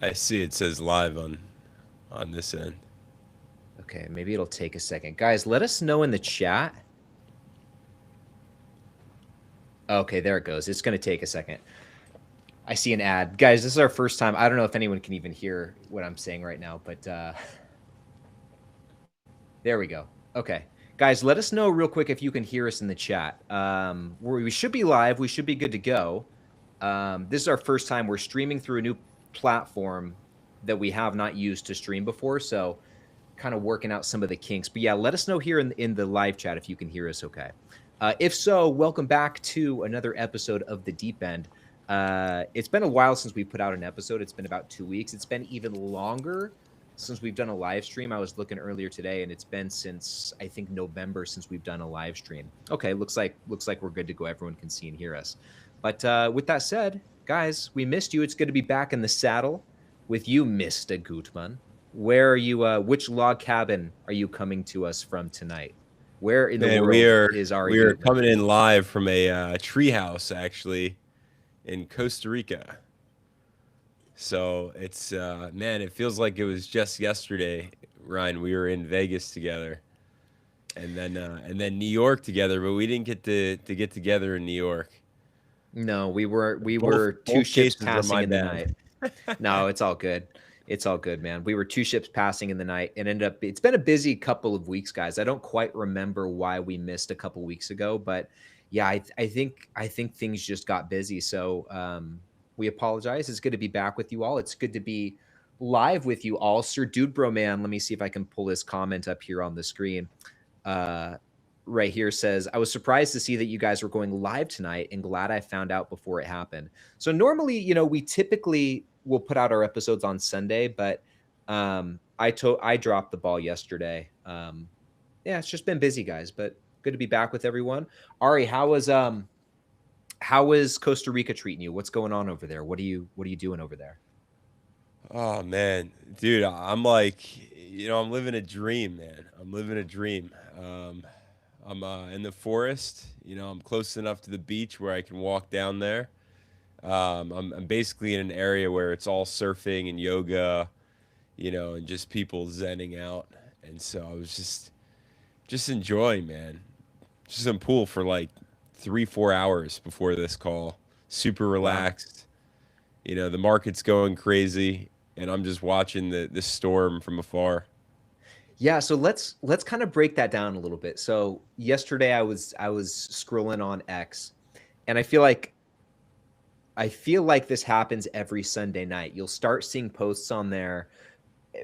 I see it says live on this end. Okay, maybe it'll take a second. Guys, let us know in the chat. Okay, there it goes. It's going to take a second. I see an ad. Guys, this is our first time. I don't know if anyone can even hear what I'm saying right now, but there we go. Okay. Guys, let us know real quick if you can hear us in the chat. We should be live. We should be good to go. This is our first time. We're streaming through a new platform that we have not used to stream before. So kind of working out some of the kinks. But yeah, let us know here in the live chat if you can hear us okay. If so, welcome back to another episode of The Deep End. It's been a while since we put out an episode. It's been about 2 weeks. It's been even longer since we've done a live stream. I was looking earlier today, and it's been since I think November since we've done a live stream. Okay, looks like we're good to go. Everyone can see and hear us. But with that said, guys, we missed you. It's good to be back in the saddle with you, Mr. Gutman. Where are you? Which log cabin are you coming to us from tonight? Where in the Man, world is Ari we are Gutman? coming in live from a treehouse actually in Costa Rica. So it's man, it feels like it was just yesterday, Ryan. We were in Vegas together, and then New York together, but we didn't get to get together in New York. No, we were two Both ships cases are passing my in the night. bad. No, it's all good. It's all good, man. We were two ships passing in the night and ended up it's been a busy couple of weeks, guys. I don't quite remember why we missed a couple weeks ago, but yeah, I think things just got busy. So we apologize. It's good to be back with you all. It's good to be live with you all. Sir Dude Bro Man, let me see if I can pull his comment up here on the screen. Uh right here says, I was surprised to see that you guys were going live tonight and glad I found out before it happened. So normally, we typically will put out our episodes on Sunday, but I dropped the ball yesterday. Yeah, it's just been busy, guys, but good to be back with everyone. Ari, how is Costa Rica treating you? What's going on over there? What are you doing over there? Oh man, dude, I'm like, I'm living a dream, man. I'm living a dream. I'm in the forest. I'm close enough to the beach where I can walk down there. I'm basically in an area where it's all surfing and yoga, and just people zenning out. And so I was just enjoying, man. Just in pool for like 3, 4 hours before this call. Super Wow. relaxed. The market's going crazy, and I'm just watching the storm from afar. Yeah, so let's kind of break that down a little bit. So yesterday I was scrolling on X, and I feel like this happens every Sunday night. You'll start seeing posts on there,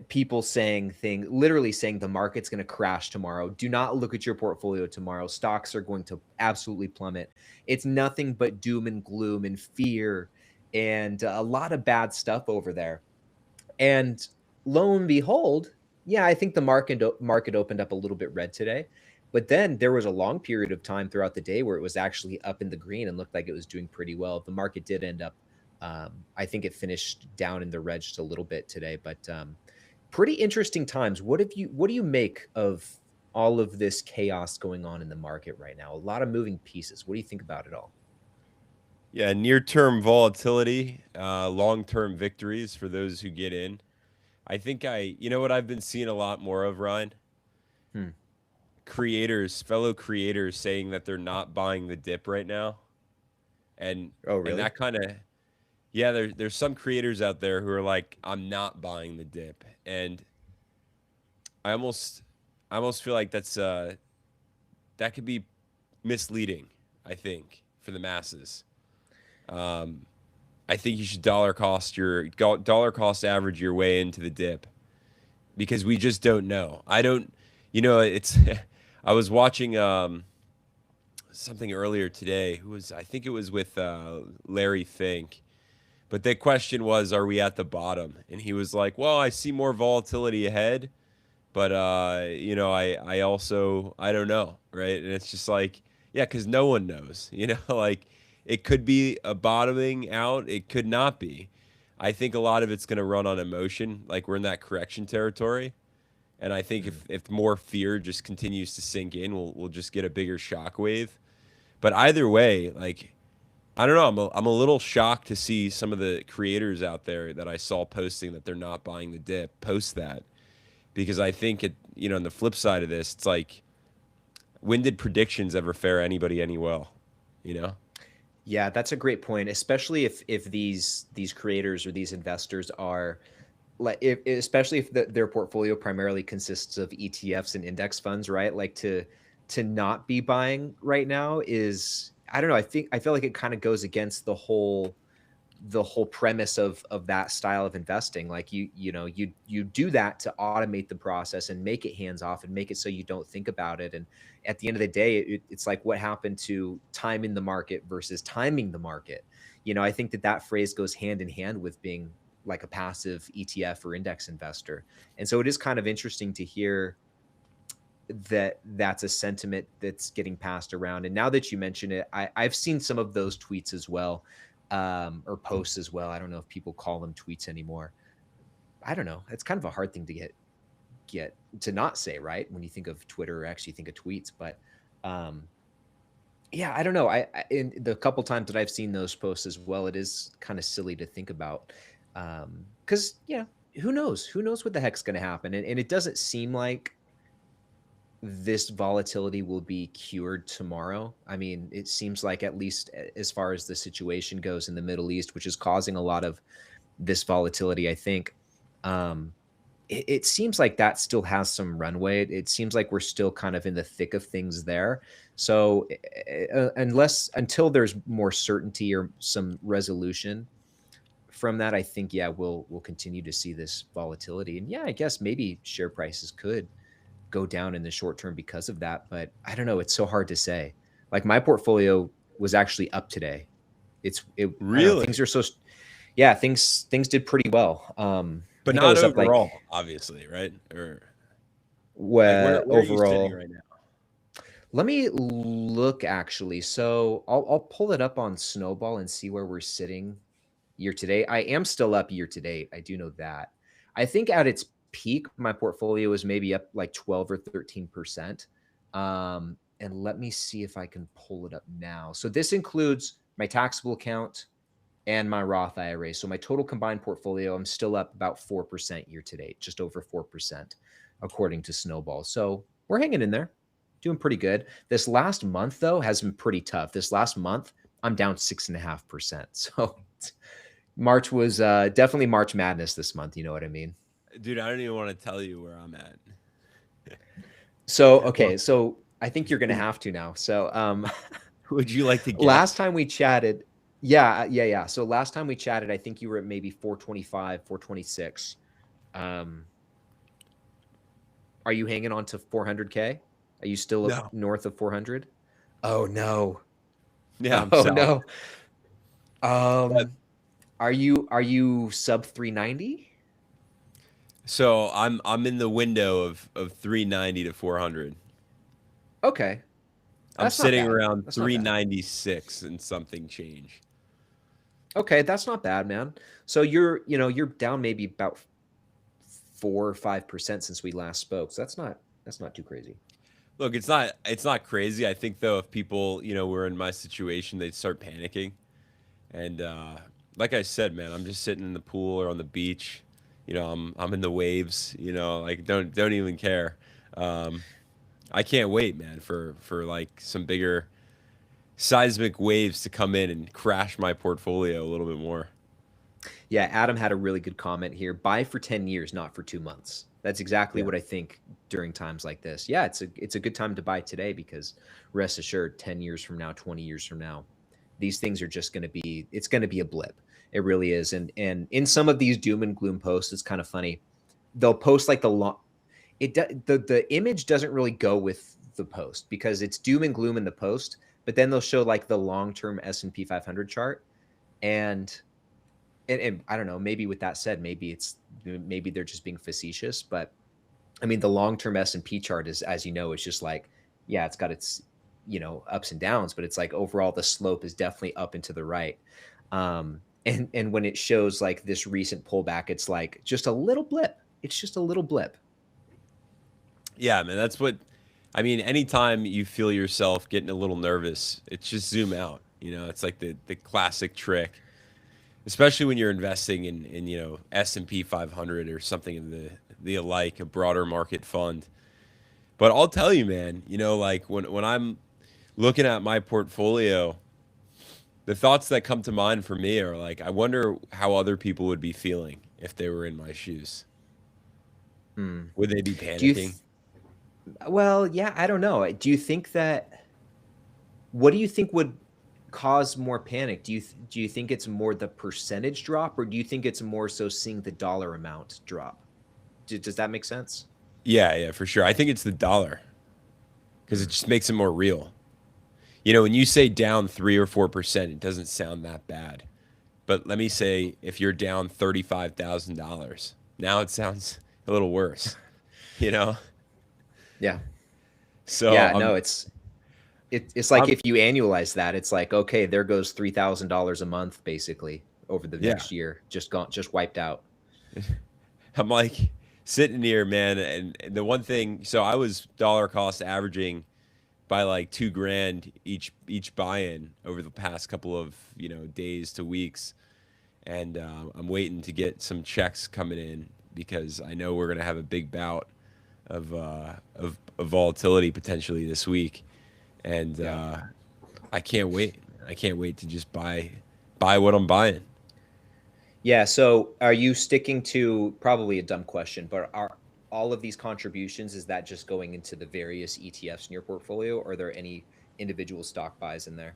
people literally saying the market's going to crash tomorrow. Do not look at your portfolio tomorrow. Stocks are going to absolutely plummet. It's nothing but doom and gloom and fear and a lot of bad stuff over there. And lo and behold, yeah, I think the market opened up a little bit red today. But then there was a long period of time throughout the day where it was actually up in the green and looked like it was doing pretty well. The market did end up, I think it finished down in the red just a little bit today, but pretty interesting times. What do you make of all of this chaos going on in the market right now? A lot of moving pieces. What do you think about it all? Yeah, near-term volatility, long-term victories for those who get in. You know what I've been seeing a lot more of, Ryan? Hmm. Fellow creators saying that they're not buying the dip right now. And Oh, and really? that kind of yeah, there's some creators out there who are like, I'm not buying the dip. And I almost I almost feel like that could be misleading, I think, for the masses. Um, I think you should dollar cost average your way into the dip because we just don't know. I don't, it's. I was watching something earlier today. I think it was with Larry Fink, but the question was, are we at the bottom? And he was like, well, I see more volatility ahead, but I also I don't know, right? And it's just like, yeah, because no one knows, like it could be a bottoming out, it could not be. I think a lot of it's going to run on emotion, like we're in that correction territory. And I think Hmm. if more fear just continues to sink in, we'll just get a bigger shock wave. But either way, like I don't know. I'm a little shocked to see some of the creators out there that I saw posting that they're not buying the dip post that, because I think it, on the flip side of this, it's like, when did predictions ever fare anybody any well? You know? Yeah, that's a great point, especially if these creators or these investors are like, especially if their portfolio primarily consists of ETFs and index funds, right? Like to not be buying right now is, I don't know. I feel like it kind of goes against the whole premise of that style of investing. Like you do that to automate the process and make it hands off and make it so you don't think about it. And at the end of the day, it's like, what happened to timing the market versus timing the market? I think that phrase goes hand in hand with being like a passive ETF or index investor. And so it is kind of interesting to hear that that's a sentiment that's getting passed around. And now that you mention it, I've seen some of those tweets as well, or posts as well. I don't know if people call them tweets anymore. I don't know. It's kind of a hard thing to get to not say, right? When you think of Twitter or actually think of tweets. But um, yeah, I don't know. In the couple times that I've seen those posts as well, it is kind of silly to think about. Because who knows? Who knows what the heck's going to happen? And it doesn't seem like this volatility will be cured tomorrow. I mean, it seems like, at least as far as the situation goes in the Middle East, which is causing a lot of this volatility, I think, it seems like that still has some runway. It seems like we're still kind of in the thick of things there. So until there's more certainty or some resolution from that, I think, yeah, we'll continue to see this volatility. And yeah, I guess maybe share prices could go down in the short term because of that. But I don't know. It's so hard to say. Like, my portfolio was actually up today. I don't know. Things Really? are so, yeah, things did pretty well. I But think I not was up like, overall, obviously, right? Or like, well, where are you sitting overall. right now? Let me look actually. So I'll pull it up on Snowball and see where we're sitting year to date. I am still up year to date. I do know that. I think at its peak, my portfolio was maybe up like 12 or 13%. And let me see if I can pull it up now. So this includes my taxable account and my Roth IRA. So my total combined portfolio, I'm still up about 4% year to date, just over 4%, according to Snowball. So we're hanging in there, doing pretty good. This last month, though, has been pretty tough. This last month, I'm down 6.5%. So March was definitely March Madness this month. You know what I mean? Dude, I don't even want to tell you where I'm at. So, Well, okay. So I think you're going to have to now. So, would you like to last guess? time we chatted, yeah. So last time we chatted, I think you were at maybe 425, 426. Um, are you hanging on to 400K? Are you still up No. north of 400? Oh no. Yeah, I'm Oh selling. no. But Um, are you sub 390? so I'm in the window of 390 to 400. Okay. I'm That's not sitting bad. around That's not bad. 396 and something change. Okay, that's not bad, man. So you're down maybe about 4 or 5% since we last spoke. So that's not too crazy. Look, it's not crazy. I think though, if people, were in my situation, they'd start panicking. And like I said, man, I'm just sitting in the pool or on the beach. I'm in the waves. Like, don't even care. Um, I can't wait, man, for like some bigger seismic waves to come in and crash my portfolio a little bit more. Yeah, Adam had a really good comment here. Buy for 10 years, not for 2 months. That's exactly Yeah. what I think during times like this. Yeah, it's a good time to buy today, because rest assured, 10 years from now, 20 years from now, these things are just going to be, it's going to be a blip. It really is. And in some of these doom and gloom posts, it's kind of funny. They'll post like the image doesn't really go with the post, because it's doom and gloom in the post, but then they'll show like the long-term S&P 500 chart. And and, and I don't know, maybe with that said, maybe they're just being facetious, but I mean, the long-term S&P chart is, as you know, it's just like, yeah, it's got its, ups and downs, but it's like overall the slope is definitely up and to the right. And when it shows like this recent pullback, it's like just a little blip. It's just a little blip. Yeah, man, I mean, anytime you feel yourself getting a little nervous, it's just zoom out. It's like the classic trick, especially when you're investing in S&P 500 or something of the alike, a broader market fund. But I'll tell you, man, like when I'm looking at my portfolio, the thoughts that come to mind for me are like, I wonder how other people would be feeling if they were in my shoes. Hmm. Would they be Do you? panicking? Well, yeah, I don't know. Do you think that? What do you think would cause more panic? Do you think it's more the percentage drop, or do you think it's more so seeing the dollar amount drop? Does that make sense? Yeah, yeah, for sure. I think it's the dollar because it Hmm. just makes it more real. When you say down 3 or 4%, it doesn't sound that bad. But let me say, if you're down $35,000, now it sounds a little worse. You know. Yeah. So Yeah. No, it's like I'm if you annualize that, it's like, okay, there goes $3,000 a month basically over the yeah, next year, just gone, just wiped out. I'm like sitting here, man, and the one thing. So I was dollar cost averaging by like 2 grand each buy-in over the past couple of days to weeks, and I'm waiting to get some checks coming in because I know we're gonna have a big bout of volatility potentially this week, and Yeah. I can't wait. I can't wait to just buy what I'm buying. Yeah. So are you sticking to, probably a dumb question, but are all of these contributions, is that just going into the various ETFs in your portfolio, or are there any individual stock buys in there?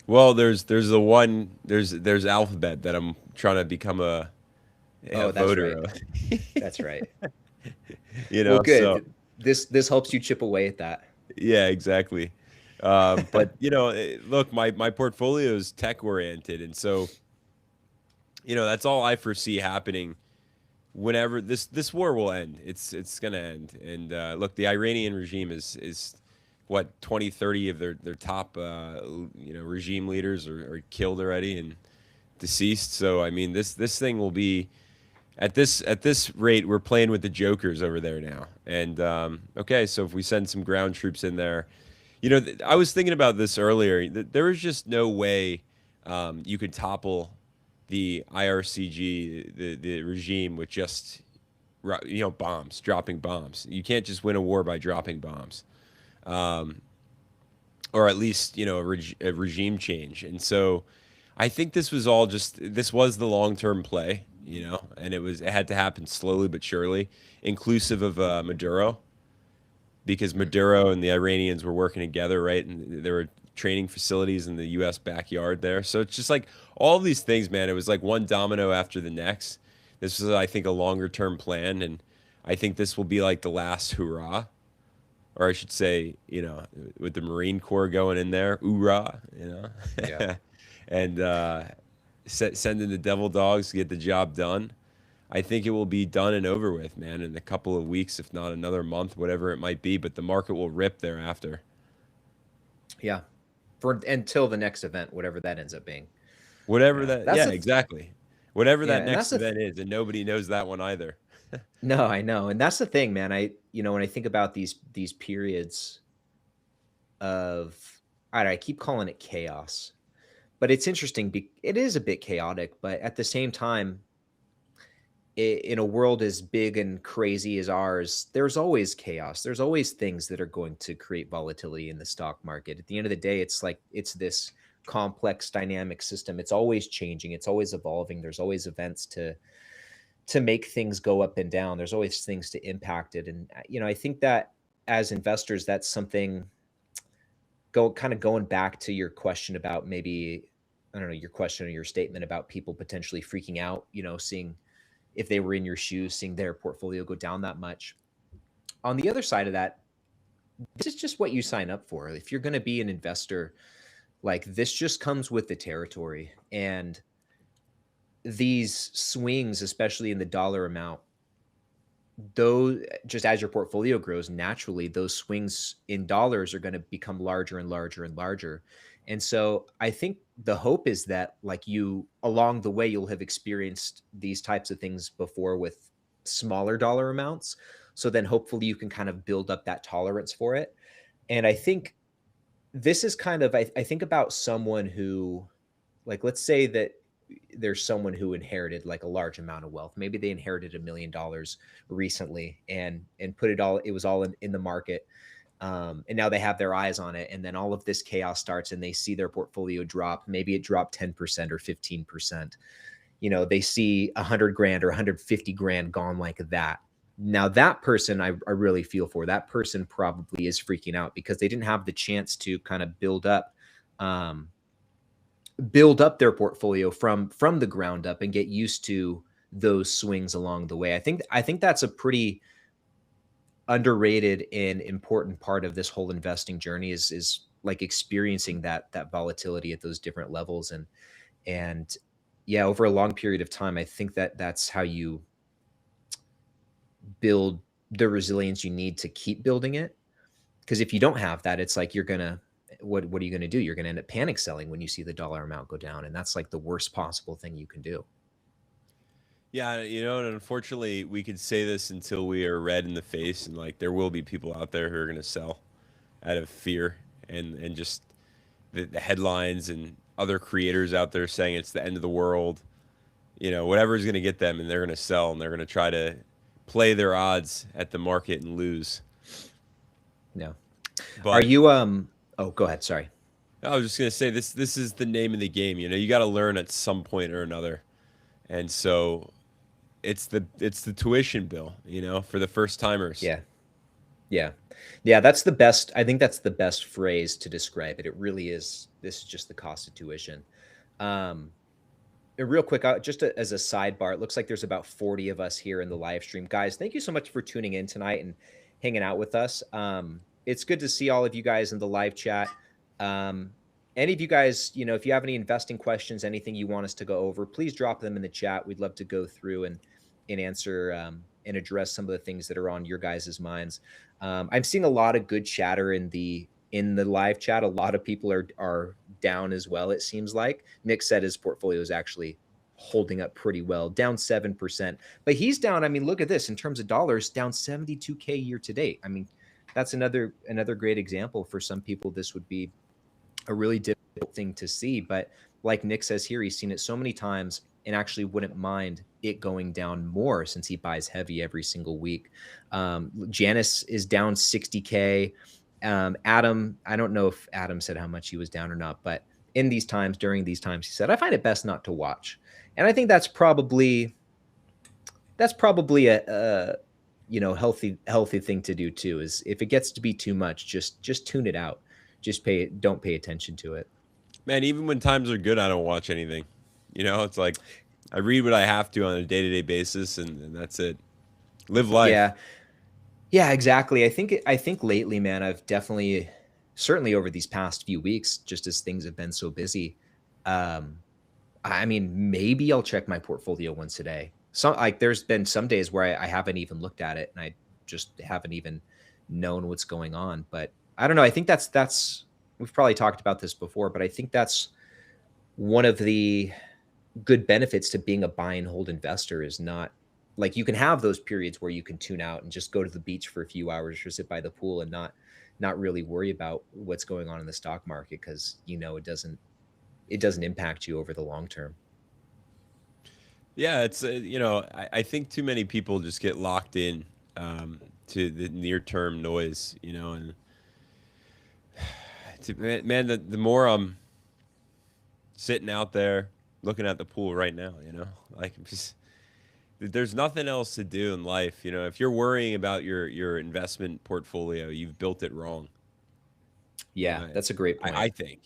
Well, there's the one there's Alphabet that I'm trying to become a Oh, that's voter right. of. That's right. Well, So good. This helps you chip away at that. yeah, exactly. But look, my portfolio is tech oriented, and so that's all I foresee happening whenever this war will end. It's gonna end. And look, the Iranian regime is what 20, 30 of their top regime leaders are killed already and deceased. So I mean, this thing will be at this rate, we're playing with the jokers over there now. And okay, so if we send some ground troops in there, I was thinking about this earlier. There is just no way you could topple the IRCG, the regime, with just bombs, dropping bombs. You can't just win a war by dropping bombs, um, or at least a regime change. And so, I think this was the long term play, and it had to happen slowly but surely, inclusive of Maduro, because Hmm. Maduro and the Iranians were working together, right? And there were training facilities in the U.S. backyard there. So it's just like all these things, man. It was like one domino after the next. This was, I think, a longer term plan, and I think this will be like the last hurrah, or I should say, with the Marine Corps going in there, hoorah, Yeah. and sending the devil dogs to get the job done. I think it will be done and over with, man, in a couple of weeks, if not another month, whatever it might be. But the market will rip thereafter. Yeah. For until the next event, whatever that ends up being. Whatever Yeah. that, yeah, exactly. Whatever Yeah, that and that's next the event is, and nobody knows that one either. no, I know. And that's the thing, man. When I think about these periods of, I keep calling it chaos, but it's interesting. It is a bit chaotic, but at the same time, in a world as big and crazy as ours, there's always chaos. There's always things that are going to create volatility in the stock market. At the end of the day, it's like it's this complex dynamic system. It's always changing, it's always evolving. There's always events to make things go up and down. There's always things to impact it. And I think that as investors, that's something, going back to your question about, maybe, I don't know, your question or your statement about people potentially freaking out, seeing, if they were in your shoes, seeing their portfolio go down that much. On the other side of that, this is just what you sign up for. If you're going to be an investor, like, this just comes with the territory. And these swings, especially in the dollar amount, though, just as your portfolio grows, naturally those swings in dollars are going to become larger and larger and larger. And so I think the hope is that, like, you, along the way, you'll have experienced these types of things before with smaller dollar amounts, so then hopefully you can kind of build up that tolerance for it. And I think this is kind of, I think about someone who, like, let's say that there's someone who inherited like a large amount of wealth. Maybe they inherited $1 million recently and put it all, it was all in the market. And now they have their eyes on it. And then all of this chaos starts and they see their portfolio drop. Maybe it dropped 10% or 15%. You know, they see 100 grand or 150 grand gone like that. Now that person, I really feel for. That person probably is freaking out because they didn't have the chance to kind of um, build up their portfolio from the ground up and get used to those swings along the way. I think that's a pretty underrated and important part of this whole investing journey is like experiencing that volatility at those different levels. And yeah, over a long period of time, I think that that's how you build the resilience you need to keep building it. Because if you don't have that, it's like you're gonna, what are you gonna do? You're gonna end up panic selling when you see the dollar amount go down, and that's like the worst possible thing you can do. Yeah, and unfortunately, we could say this until we are red in the face, and like there will be people out there who are going to sell out of fear and just the headlines and other creators out there saying it's the end of the world. Whatever is going to get them, and they're going to sell, and they're going to try to play their odds at the market and lose. No. Are But you oh, go ahead, sorry. I was just going to say this is the name of the game. You got to learn at some point or another, and so it's the tuition bill, for the first timers. Yeah. Yeah. Yeah, that's the best. I think that's the best phrase to describe it. It really is. This is just the cost of tuition. Um, and real quick, as a sidebar, it looks like there's about 40 of us here in the live stream. Guys, thank you so much for tuning in tonight and hanging out with us. It's good to see all of you guys in the live chat. Um, any of you guys, if you have any investing questions, anything you want us to go over, please drop them in the chat. We'd love to go through and answer and address some of the things that are on your guys' minds. I'm seeing a lot of good chatter in the live chat. A lot of people are down as well, it seems like. Nick said his portfolio is actually holding up pretty well, down 7%. But he's down, I mean, look at this, in terms of dollars, down 72K year to date. I mean, that's another great example. For some people, this would be a really difficult thing to see. But like Nick says here, he's seen it so many times and actually wouldn't mind it going down more since he buys heavy every single week. Janice is down 60K. Adam, I don't know if Adam said how much he was down or not, but during these times, he said, I find it best not to watch. And I think that's probably a healthy thing to do too, is if it gets to be too much, just tune it out. Don't pay attention to it. Man, even when times are good, I don't watch anything. It's like I read what I have to on a day-to-day basis, and that's it. Live life. Yeah. Yeah, exactly. I think lately, man, I've definitely, certainly over these past few weeks, just as things have been so busy, um, I mean, maybe I'll check my portfolio once a day. There's been some days where I haven't even looked at it and I just haven't even known what's going on. But I don't know. I think that's we've probably talked about this before, but I think that's one of the good benefits to being a buy and hold investor. Is not like, you can have those periods where you can tune out and just go to the beach for a few hours or sit by the pool and not really worry about what's going on in the stock market, because it doesn't impact you over the long term. Yeah, it's I think too many people just get locked in to the near-term noise, and man, the more I'm sitting out there looking at the pool right now, like just, there's nothing else to do in life. If you're worrying about your investment portfolio, you've built it wrong. Yeah, that's a great I point. think,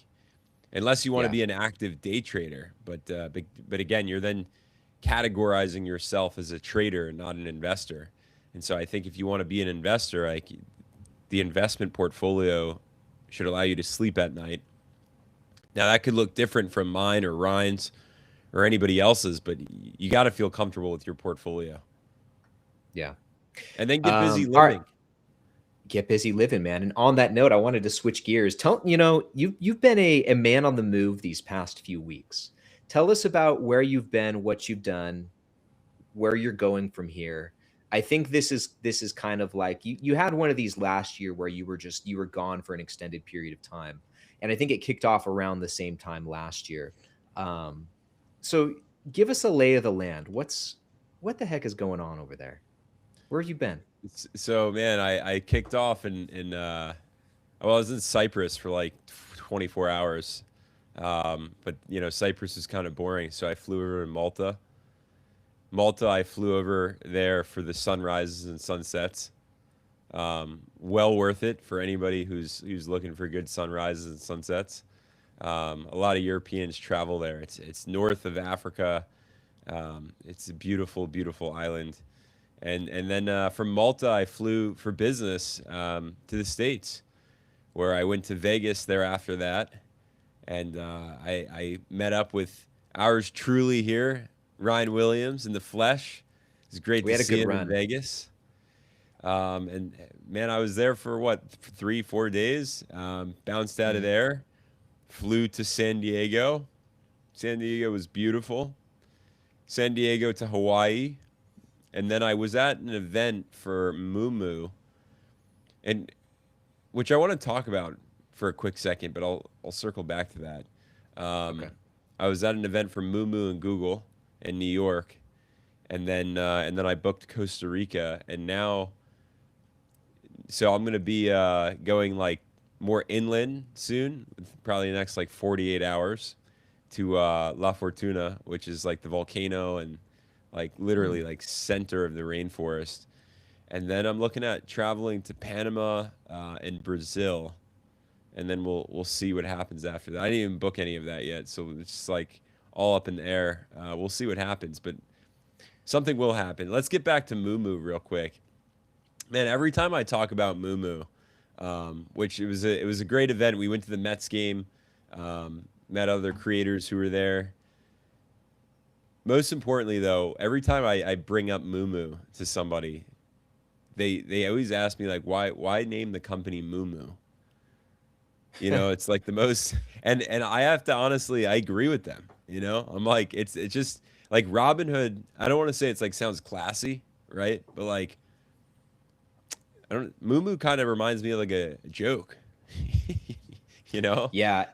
unless you want to Yeah. be an active day trader, but again, you're then categorizing yourself as a trader, not an investor. And so I think if you want to be an investor, like the investment portfolio should allow you to sleep at night. Now that could look different from mine or Ryan's or anybody else's, but you got to feel comfortable with your portfolio Yeah. and then get busy All right. living. Get busy living, man. And on that note, I wanted to switch gears. You've been a man on the move these past few weeks. Tell us about where you've been, what you've done, where you're going from here. I think this is kind of like, you had one of these last year where you were gone for an extended period of time. and I think it kicked off around the same time last year. So give us a lay of the land. What the heck is going on over there? Where have you been? So man, I kicked off well, I was in Cyprus for like 24 hours. But you know, Cyprus is kind of boring, so I flew over to Malta. Malta, I flew over there for the sunrises and sunsets. Well worth it for anybody who's looking for good sunrises and sunsets. A lot of Europeans travel there. It's north of Africa. It's a beautiful, beautiful island. And then from Malta, I flew for business to the States, where I went to Vegas thereafter that, and I met up with ours truly here, Ryan Williams, in the flesh. It's great We to had a see good him in run. Vegas. And man, I was there for what, 3, 4 days. Bounced out of Mhm. there, flew to San Diego. San Diego was beautiful. San Diego to Hawaii, and then I was at an event for Moo, and which I want to talk about for a quick second, but I'll circle back to that. Okay. I was at an event for Moo and Google in New York, and then I booked Costa Rica, and now so I'm gonna be going like more inland soon, probably the next like 48 hours to La Fortuna, which is like the volcano and like Mm. literally like center of the rainforest. And then I'm looking at traveling to Panama and Brazil, and then we'll see what happens after that. I didn't even book any of that yet, so it's just like all up in the air. We'll see what happens, but something will happen. Let's get back to Moo real quick, man. Every time I talk about Moo, which it was a great event. We went to the Mets game, met other creators who were there. Most importantly, though, every time I bring up Moo to somebody, they always ask me like, why name the company Moo? You know, it's like the most, and I have to honestly, I agree with them. You know, I'm like, it's just like Robin Hood. I don't want to say it's like sounds classy, right? But like, I don't. Moo kind of reminds me of like a joke. You know, Yeah.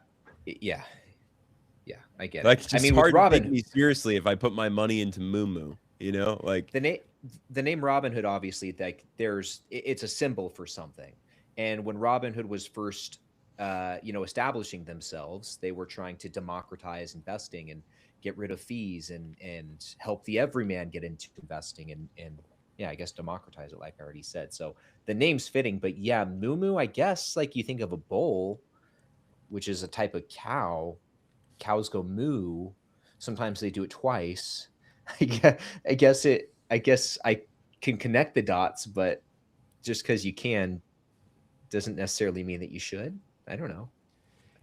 Yeah. Yeah. I get it. like it's I just mean, with hard to take Robin, me seriously if I put my money into Moo. You know, like the name the name Robin Hood, obviously, like it's a symbol for something. And when Robin Hood was first establishing themselves, they were trying to democratize investing and get rid of fees and help the everyman get into investing and yeah, I guess democratize it, like I already said. So the name's fitting, but yeah, Moo, I guess, like, you think of a bull, which is a type of cow. Cows go moo. Sometimes they do it twice. I guess I can connect the dots, but just because you can doesn't necessarily mean that you should. I don't know.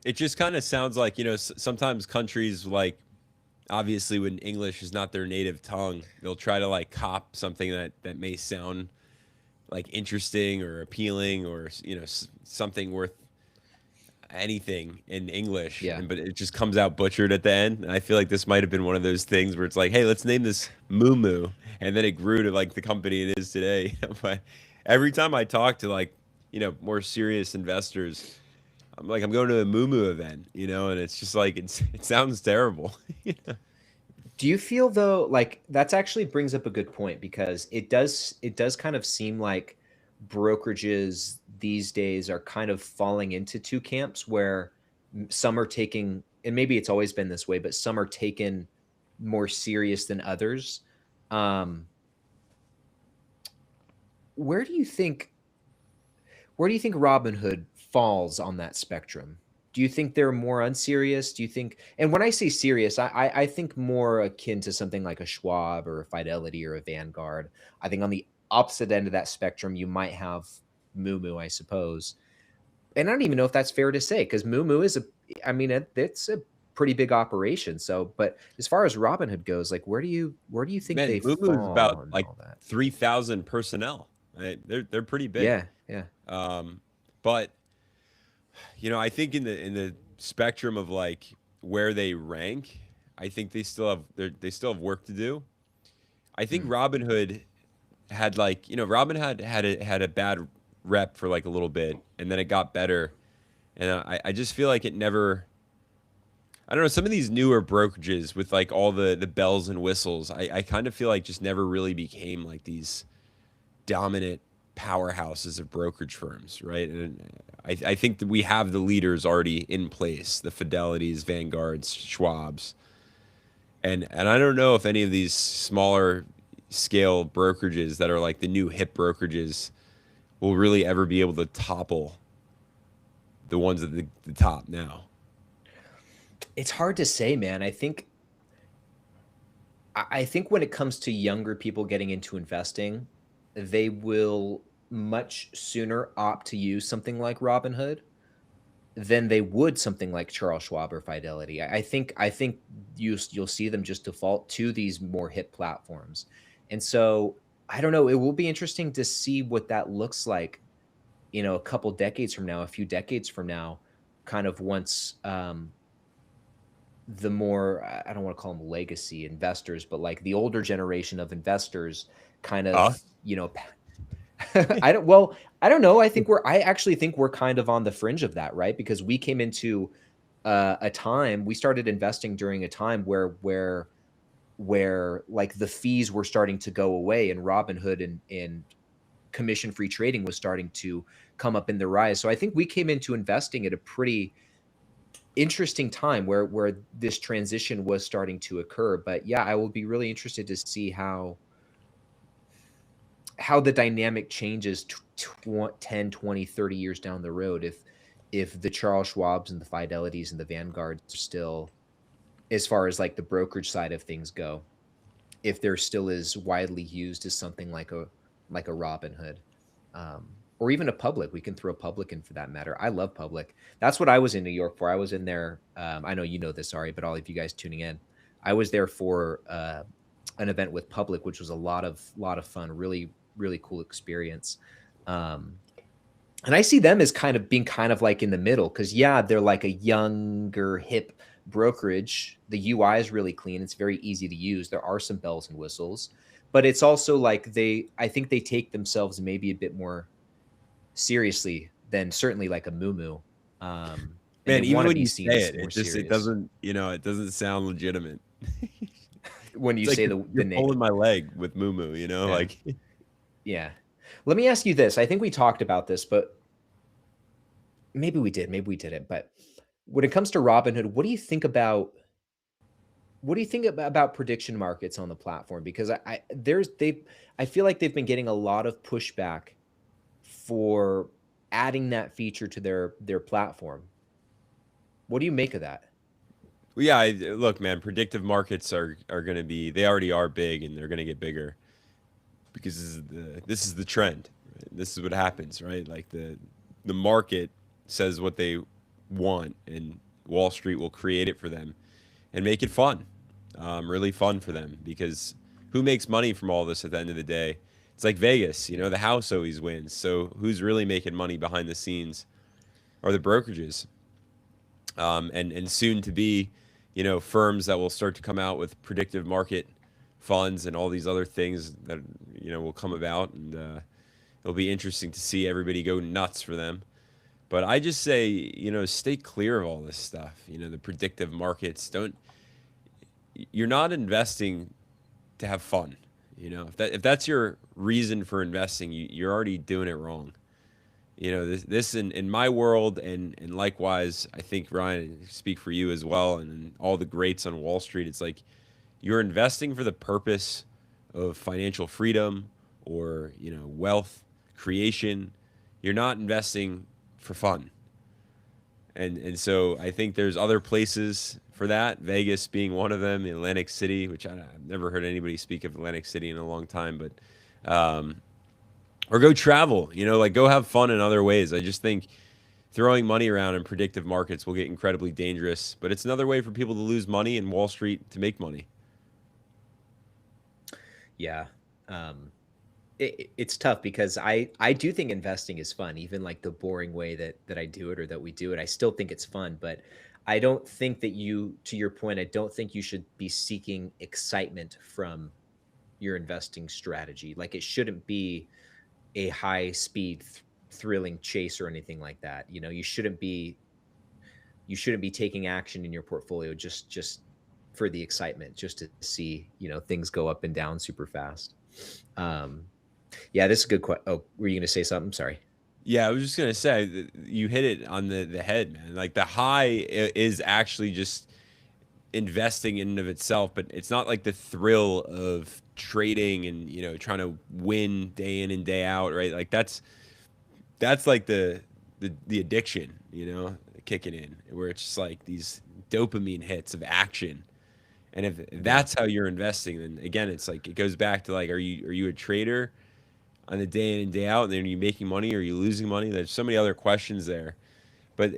it just kind of sounds like, you know, sometimes countries like obviously when English is not their native tongue, they'll try to like cop something that may sound like interesting or appealing or you know something worth anything in English, Yeah. and but it just comes out butchered at the end. And I feel like this might have been one of those things where it's like, hey, let's name this Moo, and then it grew to like the company it is today. But every time I talk to like you know more serious investors, I'm like I'm going to a Moo event, you know, and it's just like it sounds terrible. You know? Do you feel though, like, that's actually brings up a good point, because it does kind of seem like brokerages these days are kind of falling into two camps where some are taking, and maybe it's always been this way, but some are taken more serious than others. Um, where do you think where do you think Robinhood falls on that spectrum? Do you think they're more unserious? Do you think, and when I say serious, I think more akin to something like a Schwab or a Fidelity or a Vanguard. I think on the opposite end of that spectrum, you might have Moo, I suppose. And I don't even know if that's fair to say, because Moo is I mean, it's a pretty big operation. So, but as far as Robinhood goes, like, where do you think Man, they Moo is about fall and like all that? 3,000 personnel. Right? They're pretty big. Yeah, yeah. Um, but you know, I think in the spectrum of like where they rank, I think they still have work to do. I think Mm, Robinhood had like you know Robin had a bad rep for like a little bit, and then it got better. And I just feel like it never. I don't know. Some of these newer brokerages with like all the bells and whistles, I kind of feel like just never really became like these dominant powerhouses of brokerage firms, right? And I think that we have the leaders already in place, the Fidelities, Vanguards, Schwabs. And I don't know if any of these smaller scale brokerages that are like the new hip brokerages will really ever be able to topple the ones at the top now. It's hard to say, man. I think when it comes to younger people getting into investing, they will much sooner opt to use something like Robinhood than they would something like Charles Schwab or Fidelity. I think you'll see them just default to these more hip platforms. And so I don't know, it will be interesting to see what that looks like, a couple decades from now, a few decades from now, kind of once the more, I don't want to call them legacy investors, but like the older generation of investors kind of, Us? I don't know. I actually think we're kind of on the fringe of that, right? Because we came into we started investing during a time where like the fees were starting to go away and Robinhood and commission free trading was starting to come up in the rise. So I think we came into investing at a pretty interesting time where this transition was starting to occur. But yeah, I will be really interested to see how the dynamic changes 10, 20, 30 years down the road if the Charles Schwabs and the Fidelities and the Vanguards are still, as far as like the brokerage side of things go, if they're still as widely used as something like a Robinhood. Or even a Public. We can throw Public in for that matter. I love Public. That's what I was in New York for. I was in there. I know you know this, Ari, but all of you guys tuning in, I was there for an event with Public, which was a lot of fun. Really, really cool experience. Um, and I see them as kind of being kind of like in the middle because yeah, they're like a younger, hip brokerage. The UI is really clean. It's very easy to use. There are some bells and whistles, but it's also like I think they take themselves maybe a bit more seriously than certainly like a Moo. And they Man, even want to when be you seen say as it, more it serious. doesn't, it doesn't sound legitimate. When you It's like say you're the name, pulling my leg with Moo, yeah, like yeah. Let me ask you this. I think we talked about this, but maybe we didn't. But when it comes to Robinhood, what do you think about prediction markets on the platform? Because I feel like they've been getting a lot of pushback for adding that feature to their platform. What do you make of that? well, yeah, look, man, predictive markets are going to be they already are big and they're going to get bigger because this is the trend. Right? This is what happens, right? Like the market says what they want and Wall Street will create it for them and make it fun. Really fun for them because who makes money from all this at the end of the day? It's like Vegas, Yeah. the house always wins. So who's really making money behind the scenes are the brokerages, and soon to be, firms that will start to come out with predictive market funds and all these other things that will come about, and it'll be interesting to see everybody go nuts for them. But I just say, stay clear of all this stuff. The predictive markets. Don't You're not investing to have fun. If that's your reason for investing, you're already doing it wrong. This in my world, and likewise, I think Ryan speak for you as well, and all the greats on Wall Street. It's like you're investing for the purpose of financial freedom or wealth creation. You're not investing for fun. And so I think there's other places for that. Vegas being one of them, Atlantic City, which I've never heard anybody speak of Atlantic City in a long time, but or go travel. Like go have fun in other ways. I just think throwing money around in predictive markets will get incredibly dangerous. But it's another way for people to lose money and Wall Street to make money. Yeah. Um, it's tough because I do think investing is fun, even like the boring way that I do it or that we do it. I still think it's fun, but I don't think that to your point, I don't think you should be seeking excitement from your investing strategy. Like it shouldn't be a high speed thrilling chase or anything like that. You know, you shouldn't be taking action in your portfolio just for the excitement, just to see, things go up and down super fast. Um, yeah, this is a good question. Oh, were you going to say something? Sorry. Yeah, I was just gonna say you hit it on the head, man. Like the high is actually just investing in and of itself, but it's not like the thrill of trading and trying to win day in and day out, right? Like that's like the addiction, kicking in, where it's just like these dopamine hits of action. And if Yeah. that's how you're investing, then again, it's like it goes back to like, are you a trader on the day in and day out, and then are you making money? Or are you losing money? There's so many other questions there. But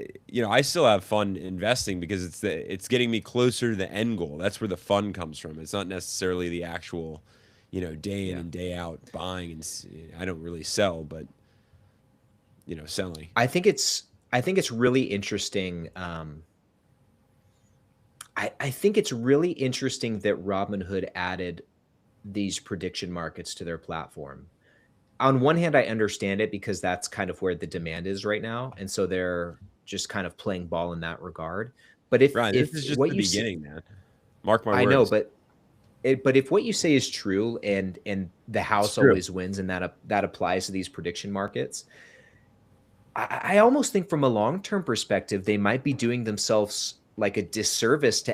I still have fun investing because it's getting me closer to the end goal. That's where the fun comes from. It's not necessarily the actual, day in Yeah. and day out buying and I don't really sell, but selling. I think it's really interesting. I think it's really interesting that Robinhood added these prediction markets to their platform. On one hand, I understand it because that's kind of where the demand is right now, and so they're just kind of playing ball in that regard. But if Ryan, this if is just what the you say, beginning, man. Mark my I know, words. but if what you say is true, and the It's house true. always wins, and that applies to these prediction markets, I almost think from a long term perspective, they might be doing themselves like a disservice by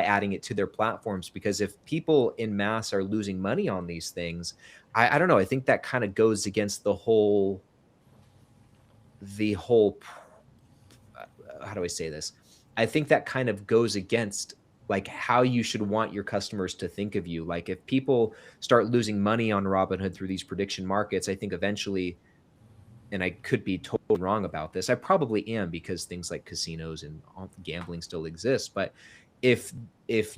adding it to their platforms, because if people in mass are losing money on these things, I don't know. I think that kind of goes against the whole how do I say this? I think that kind of goes against like how you should want your customers to think of you. Like if people start losing money on Robinhood through these prediction markets, I think eventually, and I could be totally wrong about this. I probably am, because things like casinos and gambling still exist. But if if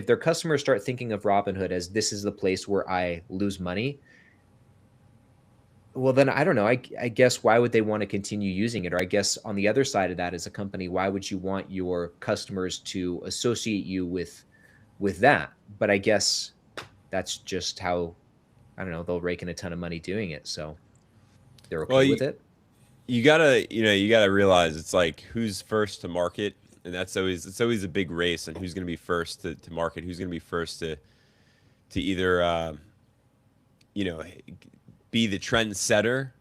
their customers start thinking of Robinhood as this is the place where I lose money, well then I don't know. I guess why would they want to continue using it? Or I guess on the other side of that, as a company, why would you want your customers to associate you with that? But I guess that's just how, I don't know, they'll rake in a ton of money doing it. So they're Well, okay with it. you gotta realize it's like who's first to market, and it's always a big race, and who's gonna be first to market, who's gonna be first to either you know be the trend setter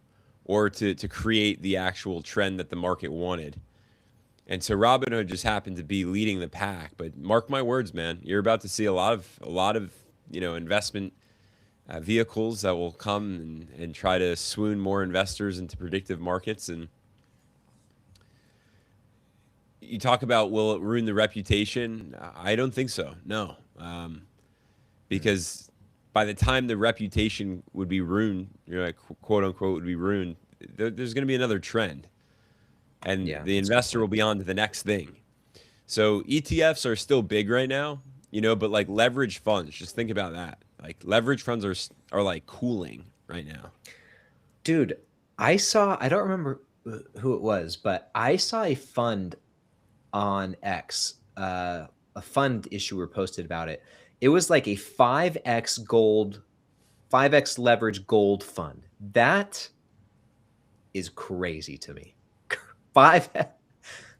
or to create the actual trend that the market wanted. And so Robinhood just happened to be leading the pack. But mark my words, man, you're about to see a lot of investment vehicles that will come and try to swoon more investors into predictive markets. And you talk about, will it ruin the reputation? I don't think so. No, Hmm. because by the time the reputation would be ruined, like quote unquote would be ruined, there's going to be another trend, and Yeah, the that's a good investor will point. be on to the next thing. So ETFs are still big right now, but like leverage funds, just think about that. Like leverage funds are like cooling right now. Dude, I don't remember who it was, but I saw a fund on X, a fund issuer posted about it. It was like a 5x gold, 5x leverage gold fund. That is crazy to me. 5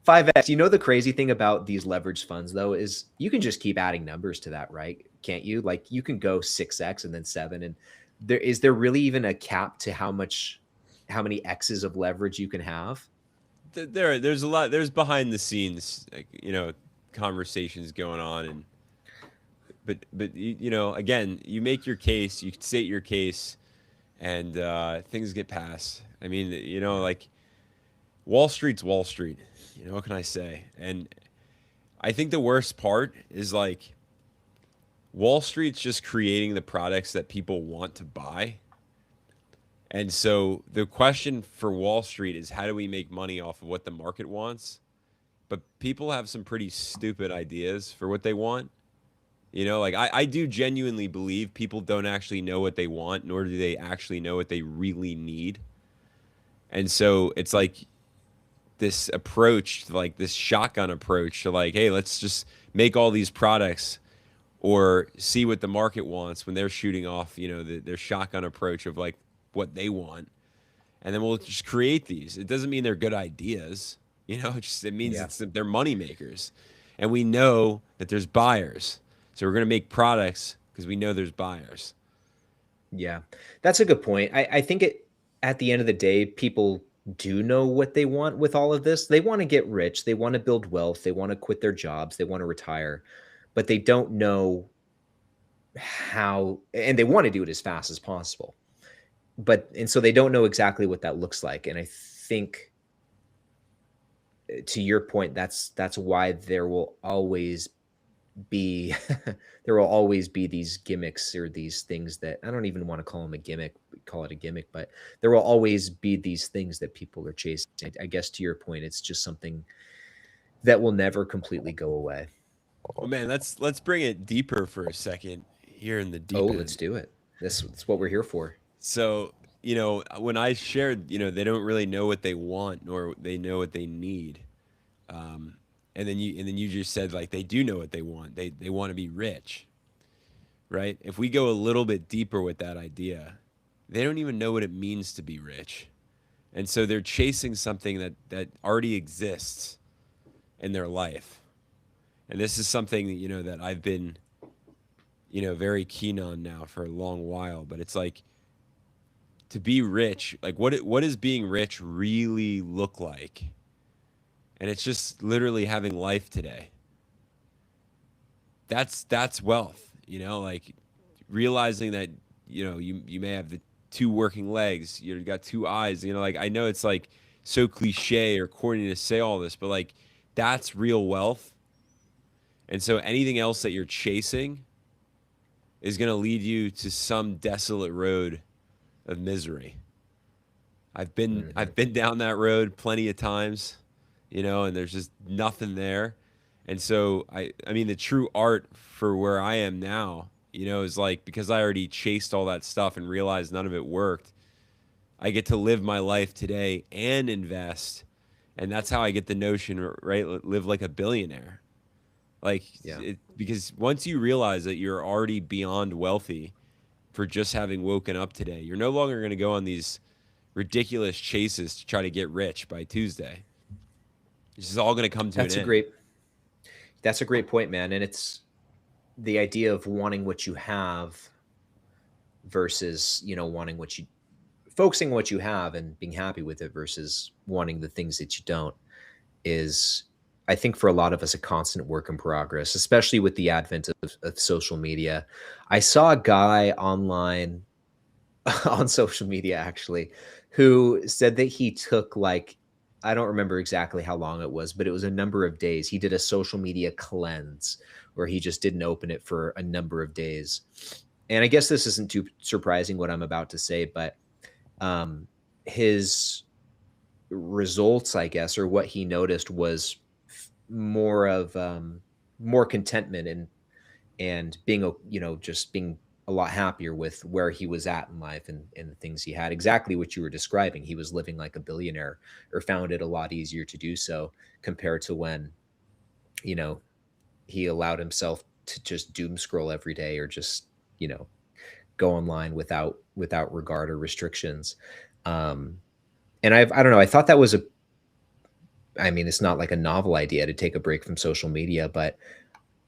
5x. You know, the crazy thing about these leverage funds though is you can just keep adding numbers to that, right? Can't you? Like you can go 6x and then 7, and there really even a cap to how many x's of leverage you can have? There's a lot. There's behind the scenes, like, conversations going on, and but again, you make your case, you state your case, and things get passed. I mean, Yeah. like Wall Street's Wall Street. What can I say? And I think the worst part is like Wall Street's just creating the products that people want to buy. And so the question for Wall Street is, how do we make money off of what the market wants? But people have some pretty stupid ideas for what they want. Like I do genuinely believe people don't actually know what they want, nor do they actually know what they really need. And so it's like this approach, like this shotgun approach to like, hey, let's just make all these products or see what the market wants when they're shooting off, their shotgun approach of like what they want, and then we'll just create these. It doesn't mean they're good ideas, it means Yeah. they're money makers, and we know that there's buyers, so we're gonna make products because we know there's buyers. Yeah, that's a good point. I think at the end of the day, people do know what they want with all of this. They want to get rich, they want to build wealth, they want to quit their jobs, they want to retire, but they don't know how, and they want to do it as fast as possible. And so they don't know exactly what that looks like. And I think to your point, that's why there will always be there will always be these gimmicks or these things that I don't even want to call them a gimmick, call it a gimmick, but there will always be these things that people are chasing. I guess to your point, it's just something that will never completely go away. Well, man, let's bring it deeper for a second here in the Oh, deep let's end. do it. That's what we're here for. So, when I shared, they don't really know what they want nor they know what they need. Um, and then you just said like they do know what they want. They want to be rich, right? If we go a little bit deeper with that idea, they don't even know what it means to be rich. And so they're chasing something that already exists in their life. And this is something that I've been very keen on now for a long while, but it's like to be rich, like what does being rich really look like? And it's just literally having life today. That's wealth, like realizing that you may have the two working legs, you got two eyes, like I know it's like so cliche or corny to say all this, but like that's real wealth. And so anything else that you're chasing is going to lead you to some desolate road of misery. Hmm. I've been down that road plenty of times, and there's just nothing there. And so I mean the true art for where I am now, is like because I already chased all that stuff and realized none of it worked. I get to live my life today and invest. And that's how I get the notion, right? Live like a billionaire. Like Yeah, because once you realize that you're already beyond wealthy for just having woken up today, you're no longer going to go on these ridiculous chases to try to get rich by Tuesday. This is all going to come to an that's a end. great that's a great point, man. And it's the idea of wanting what you have versus wanting what you focusing on what you have and being happy with it versus wanting the things that you don't is, I think, for a lot of us a constant work in progress, especially with the advent of social media. I saw a guy online on social media actually who said that he took like, I don't remember exactly how long it was, but it was a number of days. He did a social media cleanse where he just didn't open it for a number of days. And I guess this isn't too surprising what I'm about to say, but um, his results, I guess, or what he noticed was more of more contentment and being just being a lot happier with where he was at in life and the things he had. Exactly what you were describing. He was living like a billionaire, or found it a lot easier to do so compared to when you know he allowed himself to just doom scroll every day, or just go online without regard or restrictions. um and I don't know, I thought that was a, I mean, it's not like a novel idea to take a break from social media, but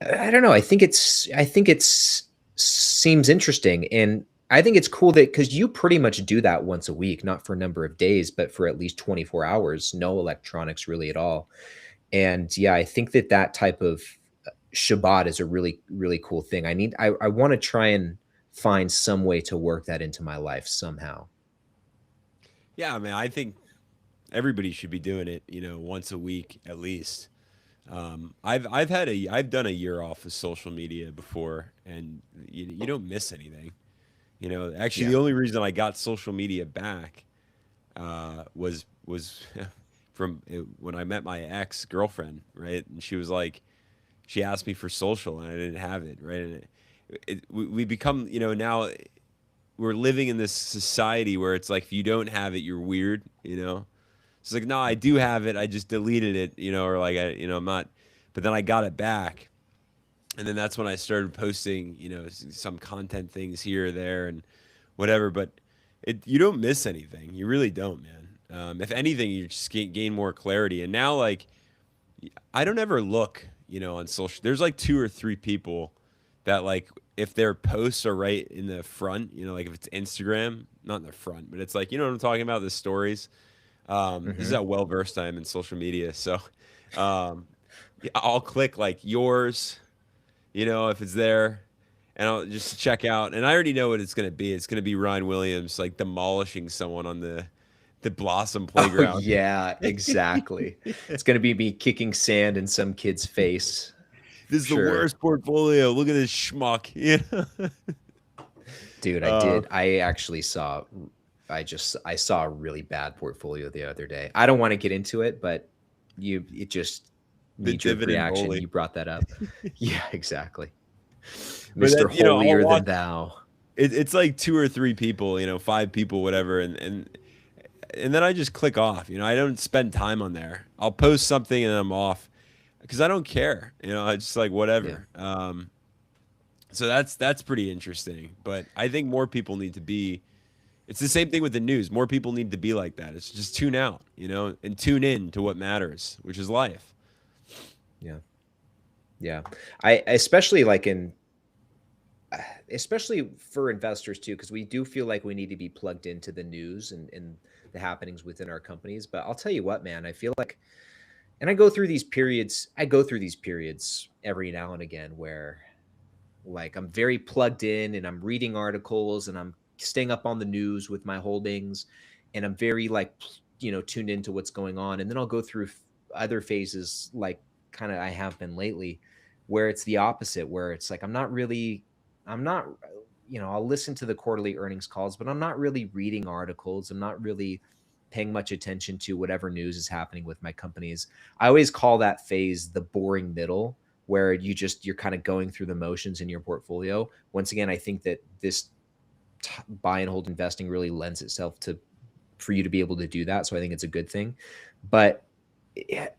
I don't know. I think it's seems interesting, and I think it's cool that because you pretty much do that once a week, not for a number of days, but for at least 24 hours, no electronics really at all. And yeah, I think that type of Shabbat is a really really cool thing. I want to try and find some way to work that into my life somehow. Yeah, I mean, I think everybody should be doing it, once a week at least. I've done a year off of social media before, and you don't miss anything. Actually, Yeah. the only reason I got social media back was from when I met my ex girlfriend, right? And she was like, she asked me for social, and I didn't have it, right? And we become, now we're living in this society where it's like if you don't have it, you're weird. It's like, no, I do have it. I just deleted it, or like I'm not. But then I got it back, and then that's when I started posting, some content things here or there and whatever. But you don't miss anything. You really don't, man. If anything, you just gain more clarity. And now, like, I don't ever look, on social. There's like two or three people that, like, if their posts are right in the front, like if it's Instagram, not in the front, but it's like, what I'm talking about, the stories. This is Mm-hmm. how well versed I am in social media. So, yeah, I'll click like yours, if it's there, and I'll just check out. And I already know what it's gonna be. It's gonna be Ryan Williams like demolishing someone on the Blossom Oh playground. yeah, exactly. It's gonna be me kicking sand in some kid's face. This is the Sure. worst portfolio. Look at this schmuck. Dude, I Uh, did. I actually saw I saw a really bad portfolio the other day. I don't want to get into it, but it just the knee-jerk dividend reaction. bully. You brought that up. Yeah, exactly. But Mr. that, I'll Holier watch. than thou. It's like two or three people, five people, whatever, and then I just click off. I don't spend time on there. I'll post something and I'm off because I don't care. I just like Yeah. whatever. So that's pretty interesting. But I think more people need to be. It's the same thing with the news. More people need to be like that. It's just tune out, and tune in to what matters, which is life. Yeah. Yeah. I especially like in especially for investors too, because we do feel like we need to be plugged into the news and the happenings within our companies. But I'll tell you what, man, I feel like, and I go through these periods every now and again where like I'm very plugged in and I'm reading articles and I'm staying up on the news with my holdings and I'm very like, tuned into what's going on. And then I'll go through other phases like kind of I have been lately where it's the opposite, where it's like I'm not, I'll listen to the quarterly earnings calls, but I'm not really reading articles. I'm not really paying much attention to whatever news is happening with my companies. I always call that phase the boring middle, where you're kind of going through the motions in your portfolio. Once again, I think that this buy and hold investing really lends itself to for you to be able to do that. So I think it's a good thing. But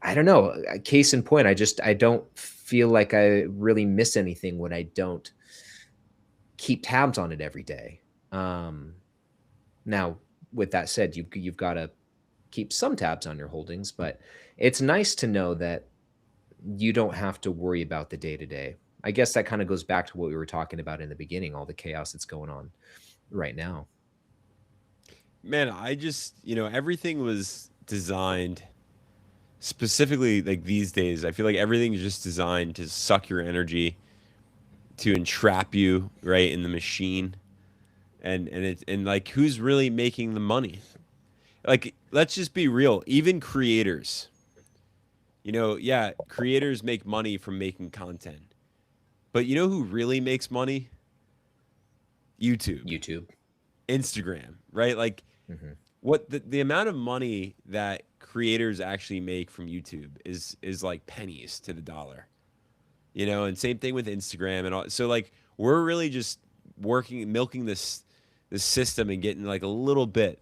I don't know. Case in point, I don't feel like I really miss anything when I don't keep tabs on it every day. Now, with that said, you've got to keep some tabs on your holdings, but it's nice to know that you don't have to worry about the day to day. I guess that kind of goes back to what we were talking about in the beginning, all the chaos that's going on right now. Man, I just, everything was designed specifically like these days. I feel like everything is just designed to suck your energy, to entrap you right in the machine. And like who's really making the money? Like let's just be real. Even creators, yeah, creators make money from making content. But you know who really makes money? YouTube, YouTube. Instagram, right? Like Hmm. what the amount of money that creators actually make from YouTube is like pennies to the dollar. And same thing with Instagram and all. So like we're really just working milking this system and getting like a little bit,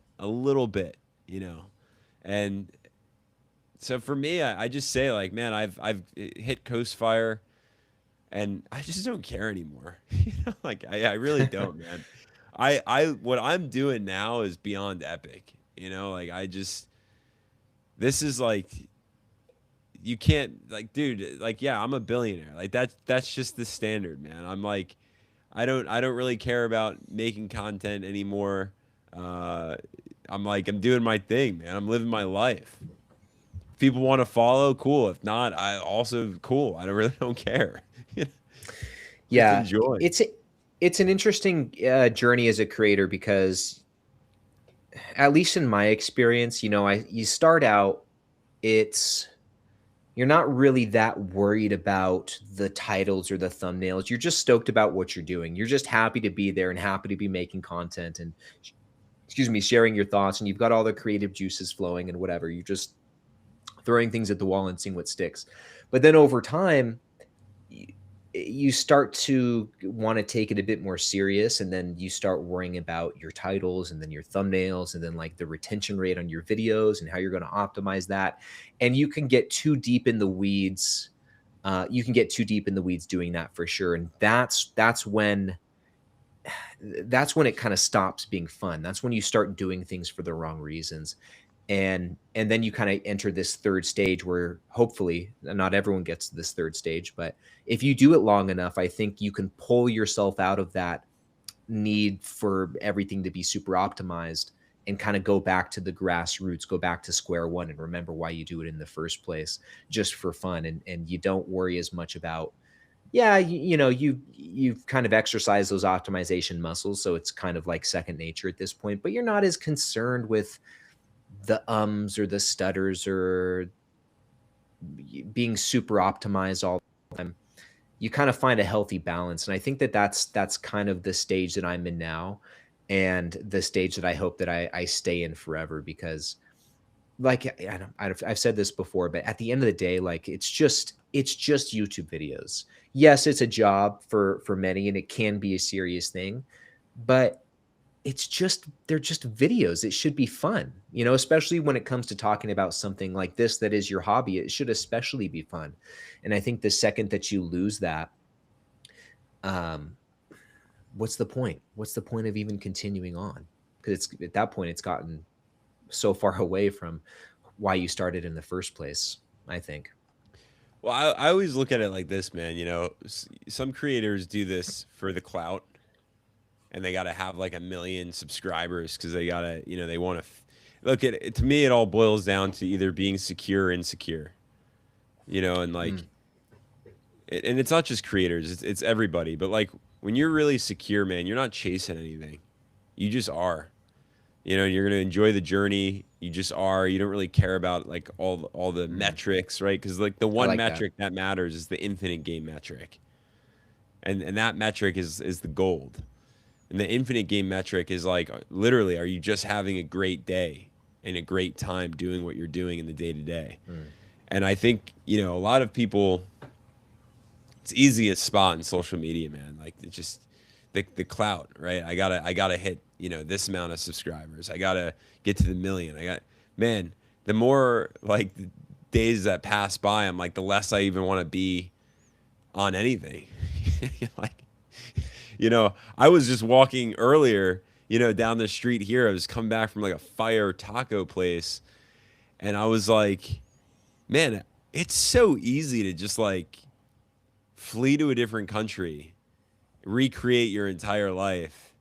And so for me, I just say like, man, I've hit Coast Fire and I just don't care anymore. Like I really don't, man. I what I'm doing now is beyond epic. Like I just this is like you can't like dude, like yeah, I'm a billionaire. Like that's just the standard, man. I'm like I don't really care about making content anymore. Uh I'm doing my thing, man. I'm living my life. If people want to follow, cool. If not, I also cool. I don't really don't care. Just Yeah, enjoy. it's an interesting journey as a creator because, at least in my experience, you start out, it's you're not really that worried about the titles or the thumbnails. You're just stoked about what you're doing. You're just happy to be there and happy to be making content and, excuse me, sharing your thoughts. And you've got all the creative juices flowing and whatever. You're just throwing things at the wall and seeing what sticks. But then over time, you start to want to take it a bit more serious, and then you start worrying about your titles and then your thumbnails and then like the retention rate on your videos and how you're going to optimize that. And you can get too deep in the weeds. You can get too deep in the weeds doing that for sure. And that's when that's when it kind of stops being fun. That's when you start doing things for the wrong reasons. And then you kind of enter this third stage where hopefully not everyone gets to this third stage, but if you do it long enough, I think you can pull yourself out of that need for everything to be super optimized and kind of go back to the grassroots, go back to square one and remember why you do it in the first place, just for fun. And you don't worry as much about, yeah, you've kind of exercised those optimization muscles, so it's kind of like second nature at this point, but you're not as concerned with the ums or the stutters or being super optimized all the time. You kind of find a healthy balance, and I think that that's kind of the stage that I'm in now, and the stage that I hope that I stay in forever. Because, like, I've said this before, but at the end of the day, like, it's just YouTube videos. Yes, it's a job for many, and it can be a serious thing, but they're just videos. It should be fun, especially when it comes to talking about something like this that is your hobby. It should especially be fun. And I think the second that you lose that, um, what's the point? What's the point of even continuing on? Because it's at that point it's gotten so far away from why you started in the first place, I think. Well, I always look at it like this, man. Some creators do this for the clout, and they got to have like 1 million subscribers because they got to, they want to look at it. To me, it all boils down to either being secure or insecure, and like, Mm, and it's not just creators, it's everybody. But like, when you're really secure, man, you're not chasing anything. You just are. You're gonna enjoy the journey. You just are. You don't really care about like all the mm. metrics, right? Because like the I one like that. metric that matters is the infinite game metric, and that metric is the gold. And the infinite game metric is like literally, are you just having a great day and a great time doing what you're doing in the day to day? Mm. And I think a lot of people, it's easy to spot in social media, man. Like it's just the clout, right? I gotta hit this amount of subscribers. I gotta get to the million. Man. The more like the days that pass by, I'm like the less I even want to be on anything. Like I was just walking earlier, down the street here. I was coming back from like a fire taco place, and I was like, man, it's so easy to just like flee to a different country, recreate your entire life,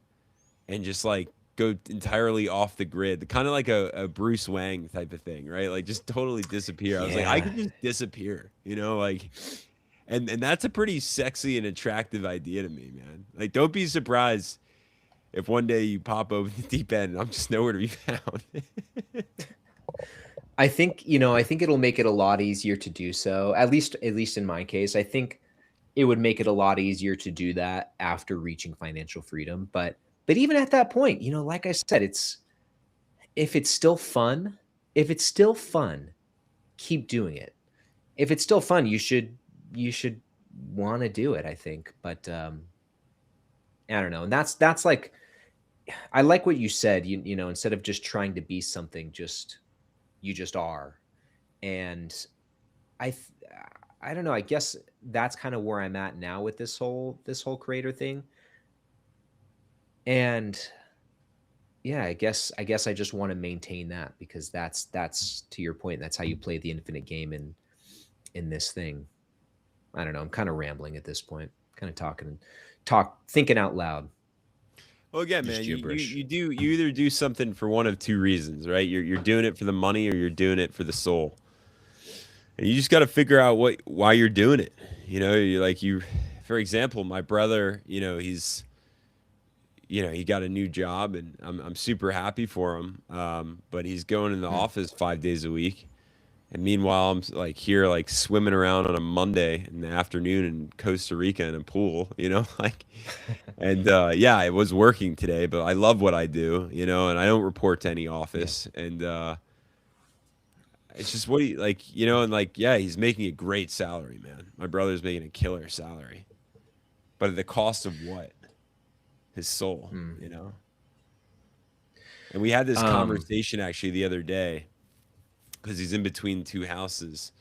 and just like go entirely off the grid. Kind of like a Bruce Wang type of thing, right? Like just totally disappear. I was like, I Yeah. could just disappear, like and that's a pretty sexy and attractive idea to me, man. Like don't be surprised if one day you pop over the deep end and I'm just nowhere to be found. I think it'll make it a lot easier to do so. At least in my case, I think it would make it a lot easier to do that after reaching financial freedom. But even at that point, like I said, if it's still fun, if it's still fun, keep doing it. If it's still fun, you should want to do it, I think. But I don't know. And that's like, I like what you said, instead of just trying to be something, you just are. And I th- I don't know, I guess that's kind of where I'm at now with this whole creator thing. And yeah, I guess I just want to maintain that, because that's to your point, that's how you play the infinite game in this thing. I don't know, I'm kind of rambling at this point, kind of thinking out loud, Well, again, just man, gibberish. you either do something for one of two reasons, right? You're doing it for the money or you're doing it for the soul. And you just got to figure out why you're doing it. For example, my brother, he got a new job, and I'm super happy for him. But he's going in the Hmm. office 5 days a week, and meanwhile I'm like here like swimming around on a Monday in the afternoon in Costa Rica in a pool, like. And yeah, I was working today, but I love what I do, and I don't report to any Yeah. office, and it's just what he like, and like, yeah, he's making a great salary, man. My brother's making a killer salary, but at the cost of what? His soul, Hmm. And we had this um conversation actually the other day because he's in between two houses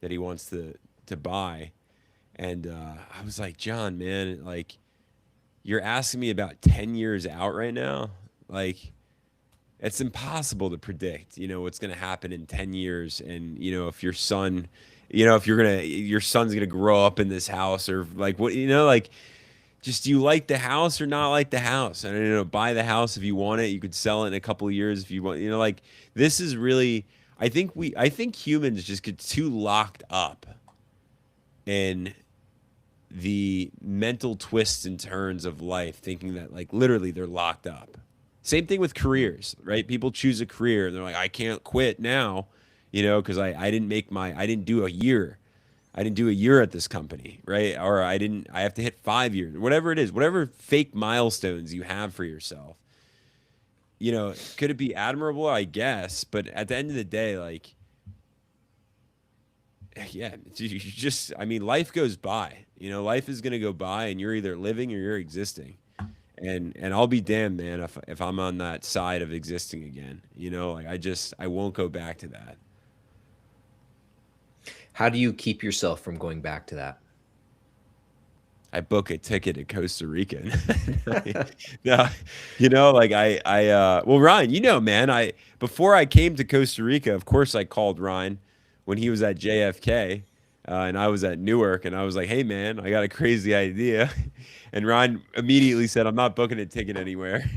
that he wants to buy, and I was like, John, man, like you're asking me about 10 years out right now. Like, it's impossible to predict, what's going to happen in 10 years. And, if your son, if your son's going to grow up in this house, or like what, like, just, do you like the house or not like the house? And, buy the house if you want it. You could sell it in a couple of years if you want, like, this is really, I think humans just get too locked up in the mental twists and turns of life, thinking that, like, literally they're locked up. Same thing with Mm. careers, right? People choose a career and they're like, I can't quit now, because I didn't I didn't do a year. I didn't do a year at this company, right? Or I have to hit 5 years, whatever it is, whatever fake milestones you have for yourself. Could it be admirable? I guess. But at the end of the day, like, yeah, you just, I mean, life goes by. Life is going to go by, and you're either living or you're existing. And I'll be damned, man, if I'm on that side of existing again. Like, I won't go back to that. How do you keep yourself from going back to that? I book a ticket to Costa Rica. No, like, well, Ryan, man, before I came to Costa Rica, of course, I called Ryan when he was at JFK, and I was at Newark, and I was like, hey, man, I got a crazy idea. And Ryan immediately said, I'm not booking a ticket anywhere.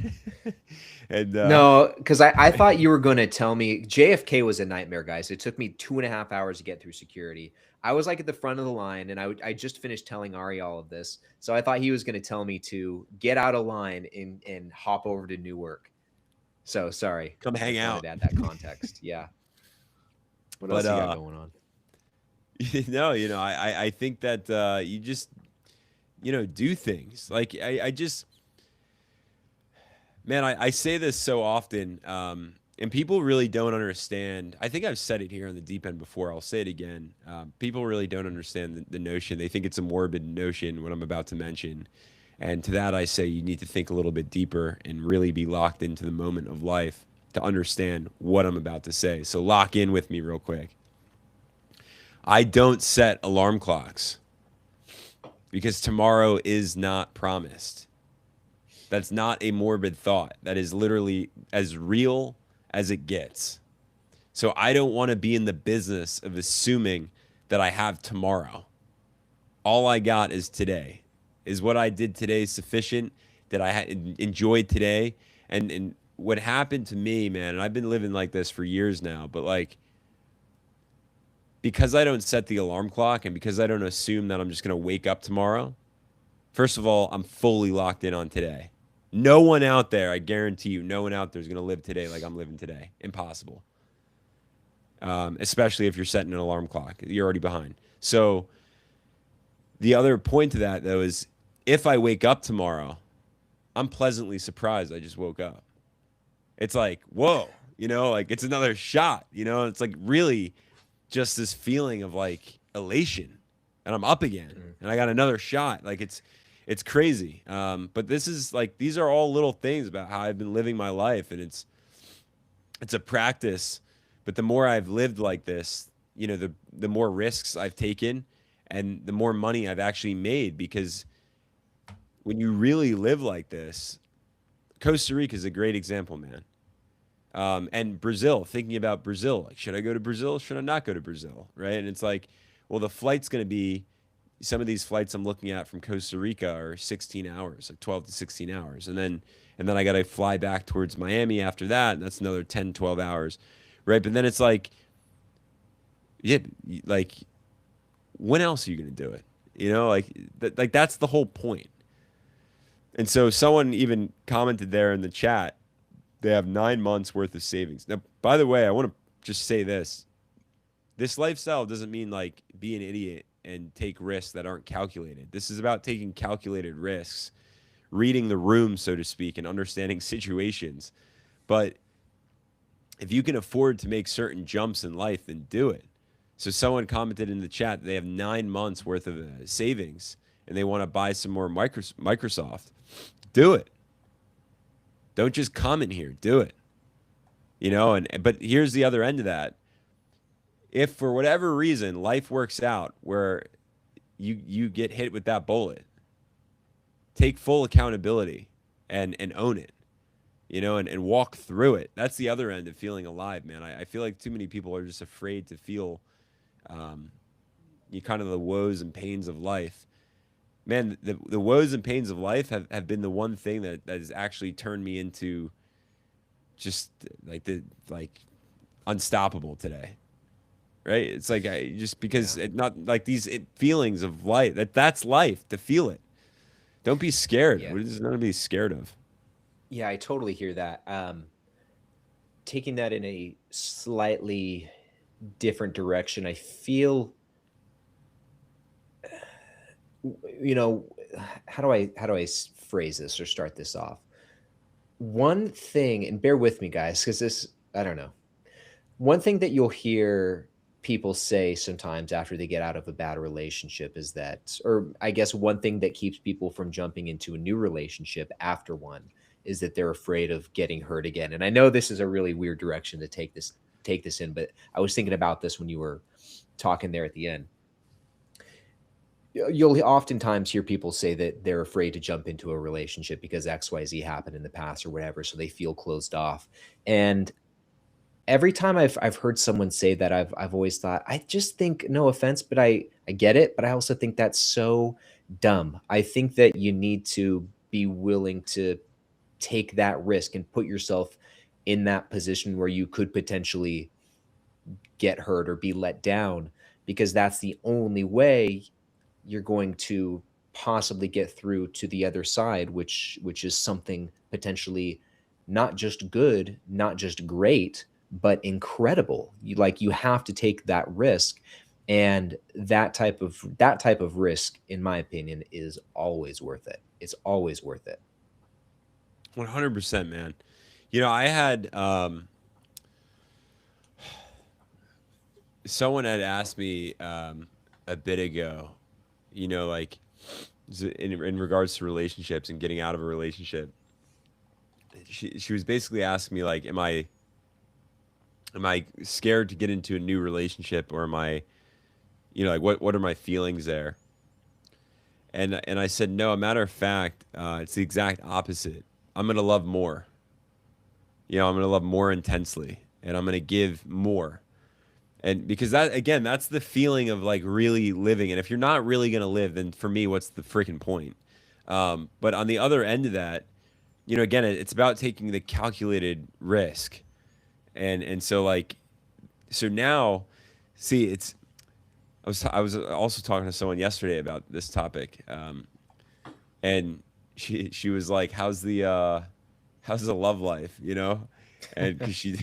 And, No, because I thought you were going to tell me JFK was a nightmare, guys. It took me 2.5 hours to get through security. I was like at the front of the line, and I just finished telling Ari all of this. So I thought he was going to tell me to get out of line and hop over to Newark. So sorry. come I hang just wanted out. to add that context. Yeah. What But, else you got going on? no, I think that, you just, do things. Like, I just, man, I say this so often, and people really don't understand. I think I've said it here on the deep end before. I'll say it again. People really don't understand the notion. They think it's a morbid notion, what I'm about to mention. And to that, I say you need to think a little bit deeper and really be locked into the moment of life to understand what I'm about to say. So lock in with me real quick. I don't set alarm clocks because tomorrow is not promised. That's not a morbid thought. That is literally as real as it gets. So I don't want to be in the business of assuming that I have tomorrow. All I got is today. Is what I did today sufficient? That I enjoyed today? And what happened to me, man, and I've been living like this for years now, but like, because I don't set the alarm clock and because I don't assume that I'm just going to wake up tomorrow, first of all, I'm fully locked in on today. No one out there, I guarantee you, no one out there is going to live today like I'm living today. Impossible. Especially if you're setting an alarm clock. You're already behind. So the other point to that, though, is if I wake up tomorrow, I'm pleasantly surprised I just woke up. It's like, whoa, like, it's another shot, it's like really just this feeling of like elation, and I'm up again Mm. and I got another shot. Like, it's crazy. But this is like, these are all little things about how I've been living my life, and it's a practice. But the more I've lived like this, the more risks I've taken and the more money I've actually made, because when you really live like this, Costa Rica is a great example, man. And Brazil, thinking about Brazil, like, should I go to Brazil? Should I not go to Brazil? Right. And it's like, well, the flight's going to be, some of these flights I'm looking at from Costa Rica are 16 hours, like 12 to 16 hours. And then I got to fly back towards Miami after that. And that's another 10, 12 hours. Right. But then it's like, yeah, like, when else are you going to do it? Like that's the whole point. And so someone even commented there in the chat, they have 9 months worth of savings. Now, by the way, I want to just say this. This lifestyle doesn't mean like be an idiot and take risks that aren't calculated. This is about taking calculated risks, reading the room, so to speak, and understanding situations. But if you can afford to make certain jumps in life, then do it. So someone commented in the chat that they have 9 months worth of savings and they want to buy some more Microsoft. Do it. Don't just comment here. Do it. But here's the other end of that. If for whatever reason life works out where you get hit with that bullet, take full accountability and own it, and walk through it. That's the other end of feeling alive, man. I feel like too many people are just afraid to feel um, you kind of the woes and pains of life. Man, the woes and pains of life have been the one thing that has actually turned me into just like unstoppable today. Right? It's like just because Yeah. it not like these feelings of life, that's life, to feel it. Don't be scared. Yeah. What is nothing to be scared of? Yeah, I totally hear that. Taking that in a slightly different direction, I feel, you know, how do I phrase this or start this off? One thing, and bear with me, guys, because this, I don't know. One thing that you'll hear people say sometimes after they get out of a bad relationship is that, or I guess one thing that keeps people from jumping into a new relationship after one is that they're afraid of getting hurt again. And I know this is a really weird direction to take this in, but I was thinking about this when you were talking there at the end. You'll oftentimes hear people say that they're afraid to jump into a relationship because XYZ happened in the past or whatever, so they feel closed off. And every time I've heard someone say that, I've always thought, I just think, no offense, but I get it, but I also think that's so dumb. I think that you need to be willing to take that risk and put yourself in that position where you could potentially get hurt or be let down, because that's the only way you're going to possibly get through to the other side, which is something potentially not just good, not just great, but incredible. You have to take that risk, and that type of risk, in my opinion, is always worth it. It's always worth it. 100%, man. I had someone had asked me a bit ago, like in regards to relationships and getting out of a relationship. She was basically asking me like, am I scared to get into a new relationship, or am I, like what are my feelings there? And I said no. A matter of fact, it's the exact opposite. I'm gonna love more. I'm gonna love more intensely, and I'm gonna give more. And because that, again, that's the feeling of like really living. And if you're not really gonna live, then for me, what's the freaking point? But on the other end of that, again, it's about taking the calculated risk. And so like, so now, see, I was also talking to someone yesterday about this topic, and she was like, how's the love life, and because she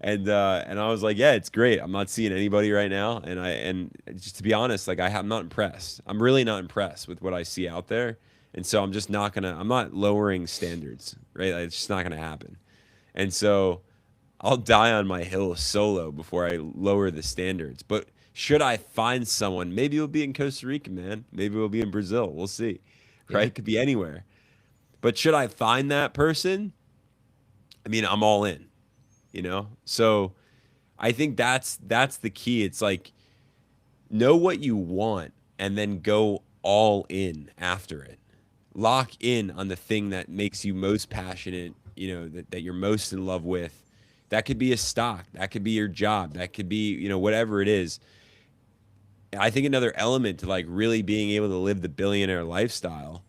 and I was like, yeah, it's great. I'm not seeing anybody right now, and just to be honest, like I'm not impressed. I'm really not impressed with what I see out there, and so I'm not lowering standards, right? Like, it's just not gonna happen, and so I'll die on my hill solo before I lower the standards. But should I find someone, maybe it'll be in Costa Rica, man. Maybe it'll be in Brazil. We'll see, right? Yeah. It could be anywhere. But should I find that person? I mean, I'm all in, So I think that's the key. It's like, know what you want and then go all in after it. Lock in on the thing that makes you most passionate, that you're most in love with. That could be a stock, that could be your job, that could be, whatever it is. I think another element to like really being able to live the billionaire lifestyle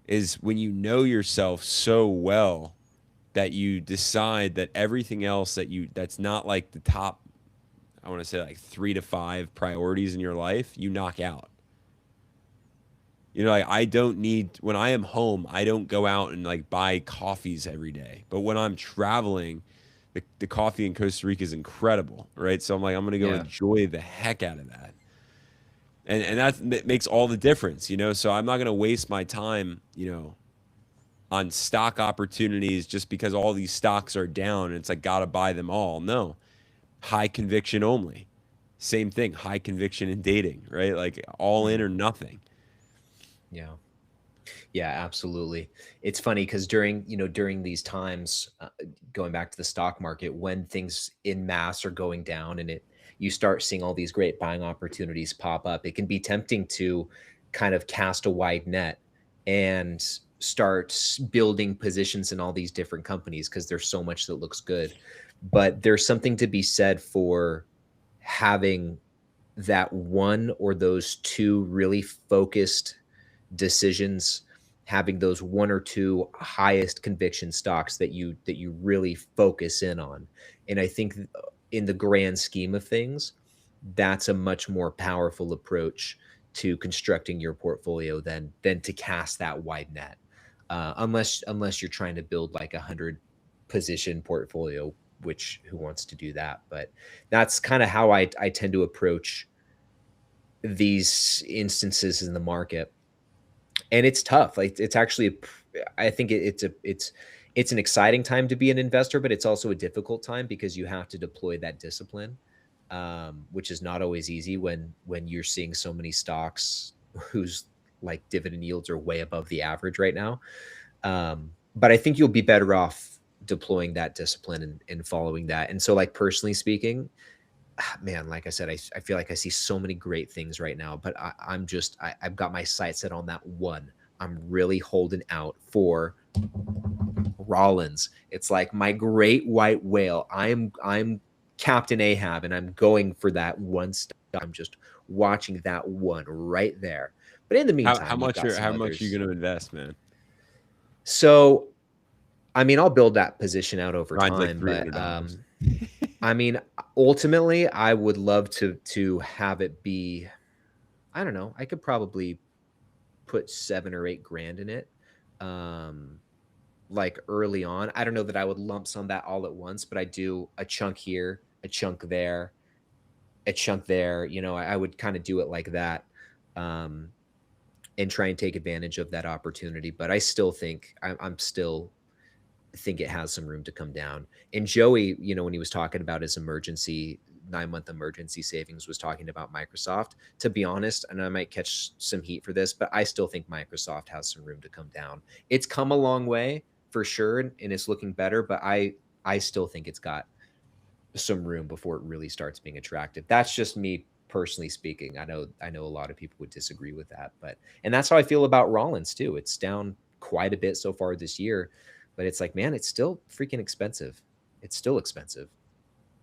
is when you know yourself so well that you decide that everything else that's not like the top, I want to say like 3 to 5 priorities in your life, you knock out. Like I don't need, when I am home, I don't go out and like buy coffees every day. But when I'm traveling, the coffee in Costa Rica is incredible, right? So I'm like, I'm gonna go Yeah. enjoy the heck out of that. And that makes all the difference, So I'm not gonna waste my time, on stock opportunities just because all these stocks are down and it's like gotta buy them all. No. High conviction only. Same thing, high conviction in dating, right? Like all in Mm. or nothing. Yeah. Yeah, absolutely. It's funny because during these times, going back to the stock market, when things in mass are going down and you start seeing all these great buying opportunities pop up, it can be tempting to kind of cast a wide net and start building positions in all these different companies because there's so much that looks good. But there's something to be said for having that one or those two really focused decisions, having those one or two highest conviction stocks that you really focus in on. And I think in the grand scheme of things, that's a much more powerful approach to constructing your portfolio than to cast that wide net. Unless you're trying to build like 100 position portfolio, which who wants to do that? But that's kind of how I tend to approach these instances in the market. And it's tough. Like it's actually, I think it's an exciting time to be an investor, but it's also a difficult time because you have to deploy that discipline, which is not always easy when you're seeing so many stocks whose like dividend yields are way above the average right now. But I think you'll be better off deploying that discipline and following that. And so, like personally speaking, man, like I said, I feel like I see so many great things right now, but I've got my sights set on that one. I'm really holding out for Rollins. It's like my great white whale. I'm Captain Ahab, and I'm going for that one stock. I'm just watching that one right there. But in the How meantime, you've much got are some how much are you others. going to invest, man? So, I mean, I'll build that position out over Mine's like time, but $300. I mean, ultimately, I would love to have it be. I don't know. I could probably put 7 or 8 grand in it, um, like early on. I don't know that I would lump sum that all at once, but I do a chunk here, a chunk there, a chunk there. You know, I would kind of do it like that, um, and try and take advantage of that opportunity. But I still think I'm still think it has some room to come down. And Joey, you know, when he was talking about his emergency 9 month emergency savings, was talking about Microsoft. To be honest, and I might catch some heat for this, but I still think Microsoft has some room to come down. It's come a long way for sure, and it's looking better, but I still think it's got some room before it really starts being attractive. That's just me personally speaking. I know a lot of people would disagree with that, but and that's how I feel about Rollins too. It's down quite a bit so far this year, but it's like, man, it's still freaking expensive. It's still expensive.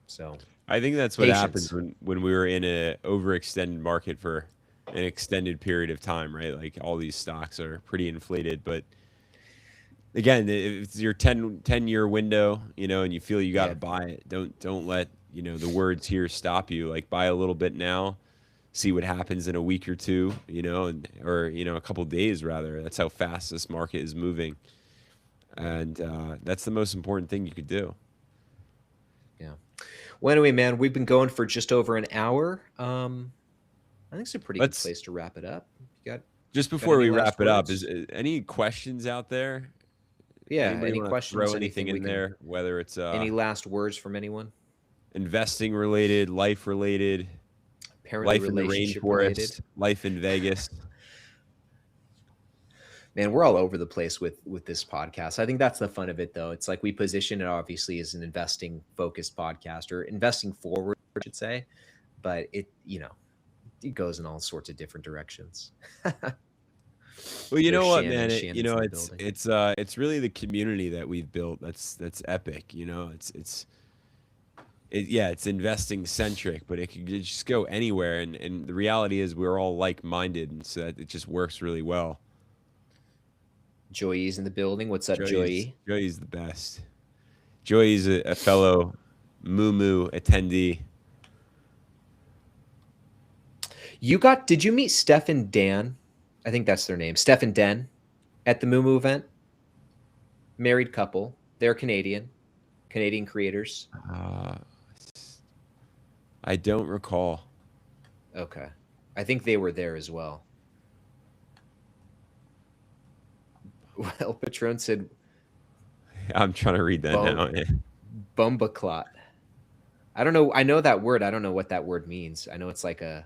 So I think that's what happens patience. when we were in a overextended market for an extended period of time, right? Like all these stocks are pretty inflated, but again, if it's your 10 year window, you know, and you feel you got to Yeah. buy it, don't let, you know, the words here stop you. Like buy a little bit now, see what happens in a week or two, you know, and or you know, a couple days rather. That's how fast this market is moving, Yeah. and that's the most important thing you could do. Yeah. Well, anyway, man, we've been going for just over an hour. I think it's a pretty good Let's place to wrap it up. You just got before any we last wrap it up, is words? any questions out there? Yeah. Anybody Any want to throw questions? anything Anything we in can? there, whether it's Any last words from anyone? investing related, life related, Apparently, life in the relationship related. rainforest, life in Vegas? Man, we're all over the place with this podcast. I think that's the fun of it, though. It's like we position it obviously as an investing focused podcast, or investing forward, I should say, but it goes in all sorts of different directions. Well, you There's know what, man? Shannon. You Shannon's know, in the building. it's really the community that we've built that's epic. You know, yeah, it's investing centric, but it could just go anywhere. And the reality is, we're all like minded, and so that it just works really well. Joey's in the building. What's up, Joey? Joey's the best. Joey's a fellow Moo attendee. Did you meet Steph and Dan? I think that's their name. Steph and Den at the Moo event. Married couple. They're Canadian creators. Uh, I don't recall. Okay. I think they were there as well. Well, Patron said I'm trying to read that bum, now. bumbaclot. I don't know. I know that word. I don't know what that word means. I know it's like a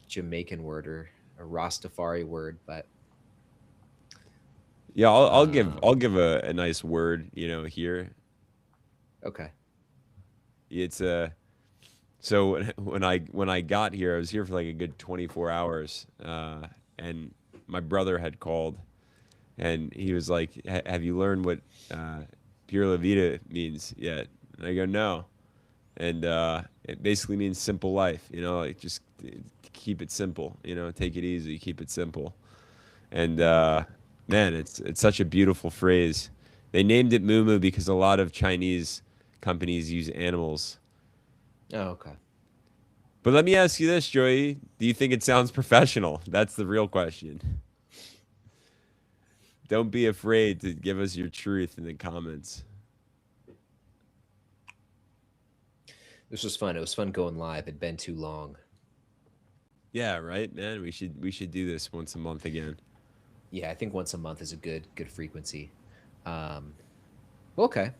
Jamaican word or a Rastafari word, but Yeah, I'll um, give a nice word, you know, here. okay. It's so when I got here, I was here for like a good 24 hours, and my brother had called, And he was like, "Have you learned what Pure La Vida means yet?" And I go, "No." And it basically means simple life. Like just keep it simple. Take it easy, keep it simple. And man, it's such a beautiful phrase. They named it Moo because a lot of Chinese companies use animals. Oh, okay. But let me ask you this, Joey. Do you think it sounds professional? That's the real question. Don't be afraid to give us your truth in the comments. This was fun. It was fun going live. It'd been too long. Yeah, right, man. We should do this once a month again. Yeah, I think once a month is a good frequency. Um, okay.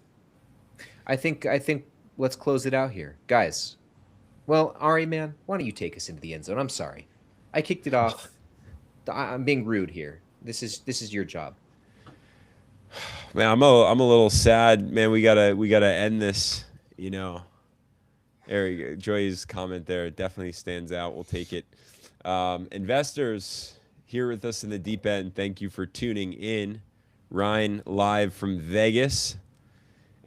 I think let's close it out here, guys. Well, Ari, man, why don't you take us into the end zone? I'm sorry, I kicked it off. I'm being rude here. This is your job. Man, I'm a little sad, man. We gotta end this. Eric, Joy's comment there definitely stands out. We'll take it. Investors here with us in the deep end, thank you for tuning in. Ryan live from Vegas,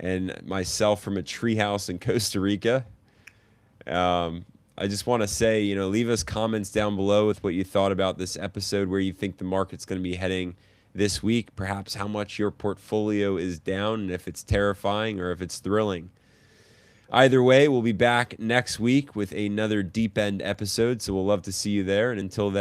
and myself from a treehouse in Costa Rica. I just want to say, leave us comments down below with what you thought about this episode, where you think the market's going to be heading this week, perhaps how much your portfolio is down, and if it's terrifying or if it's thrilling. Either way, we'll be back next week with another deep end episode, so we'll love to see you there. And until then,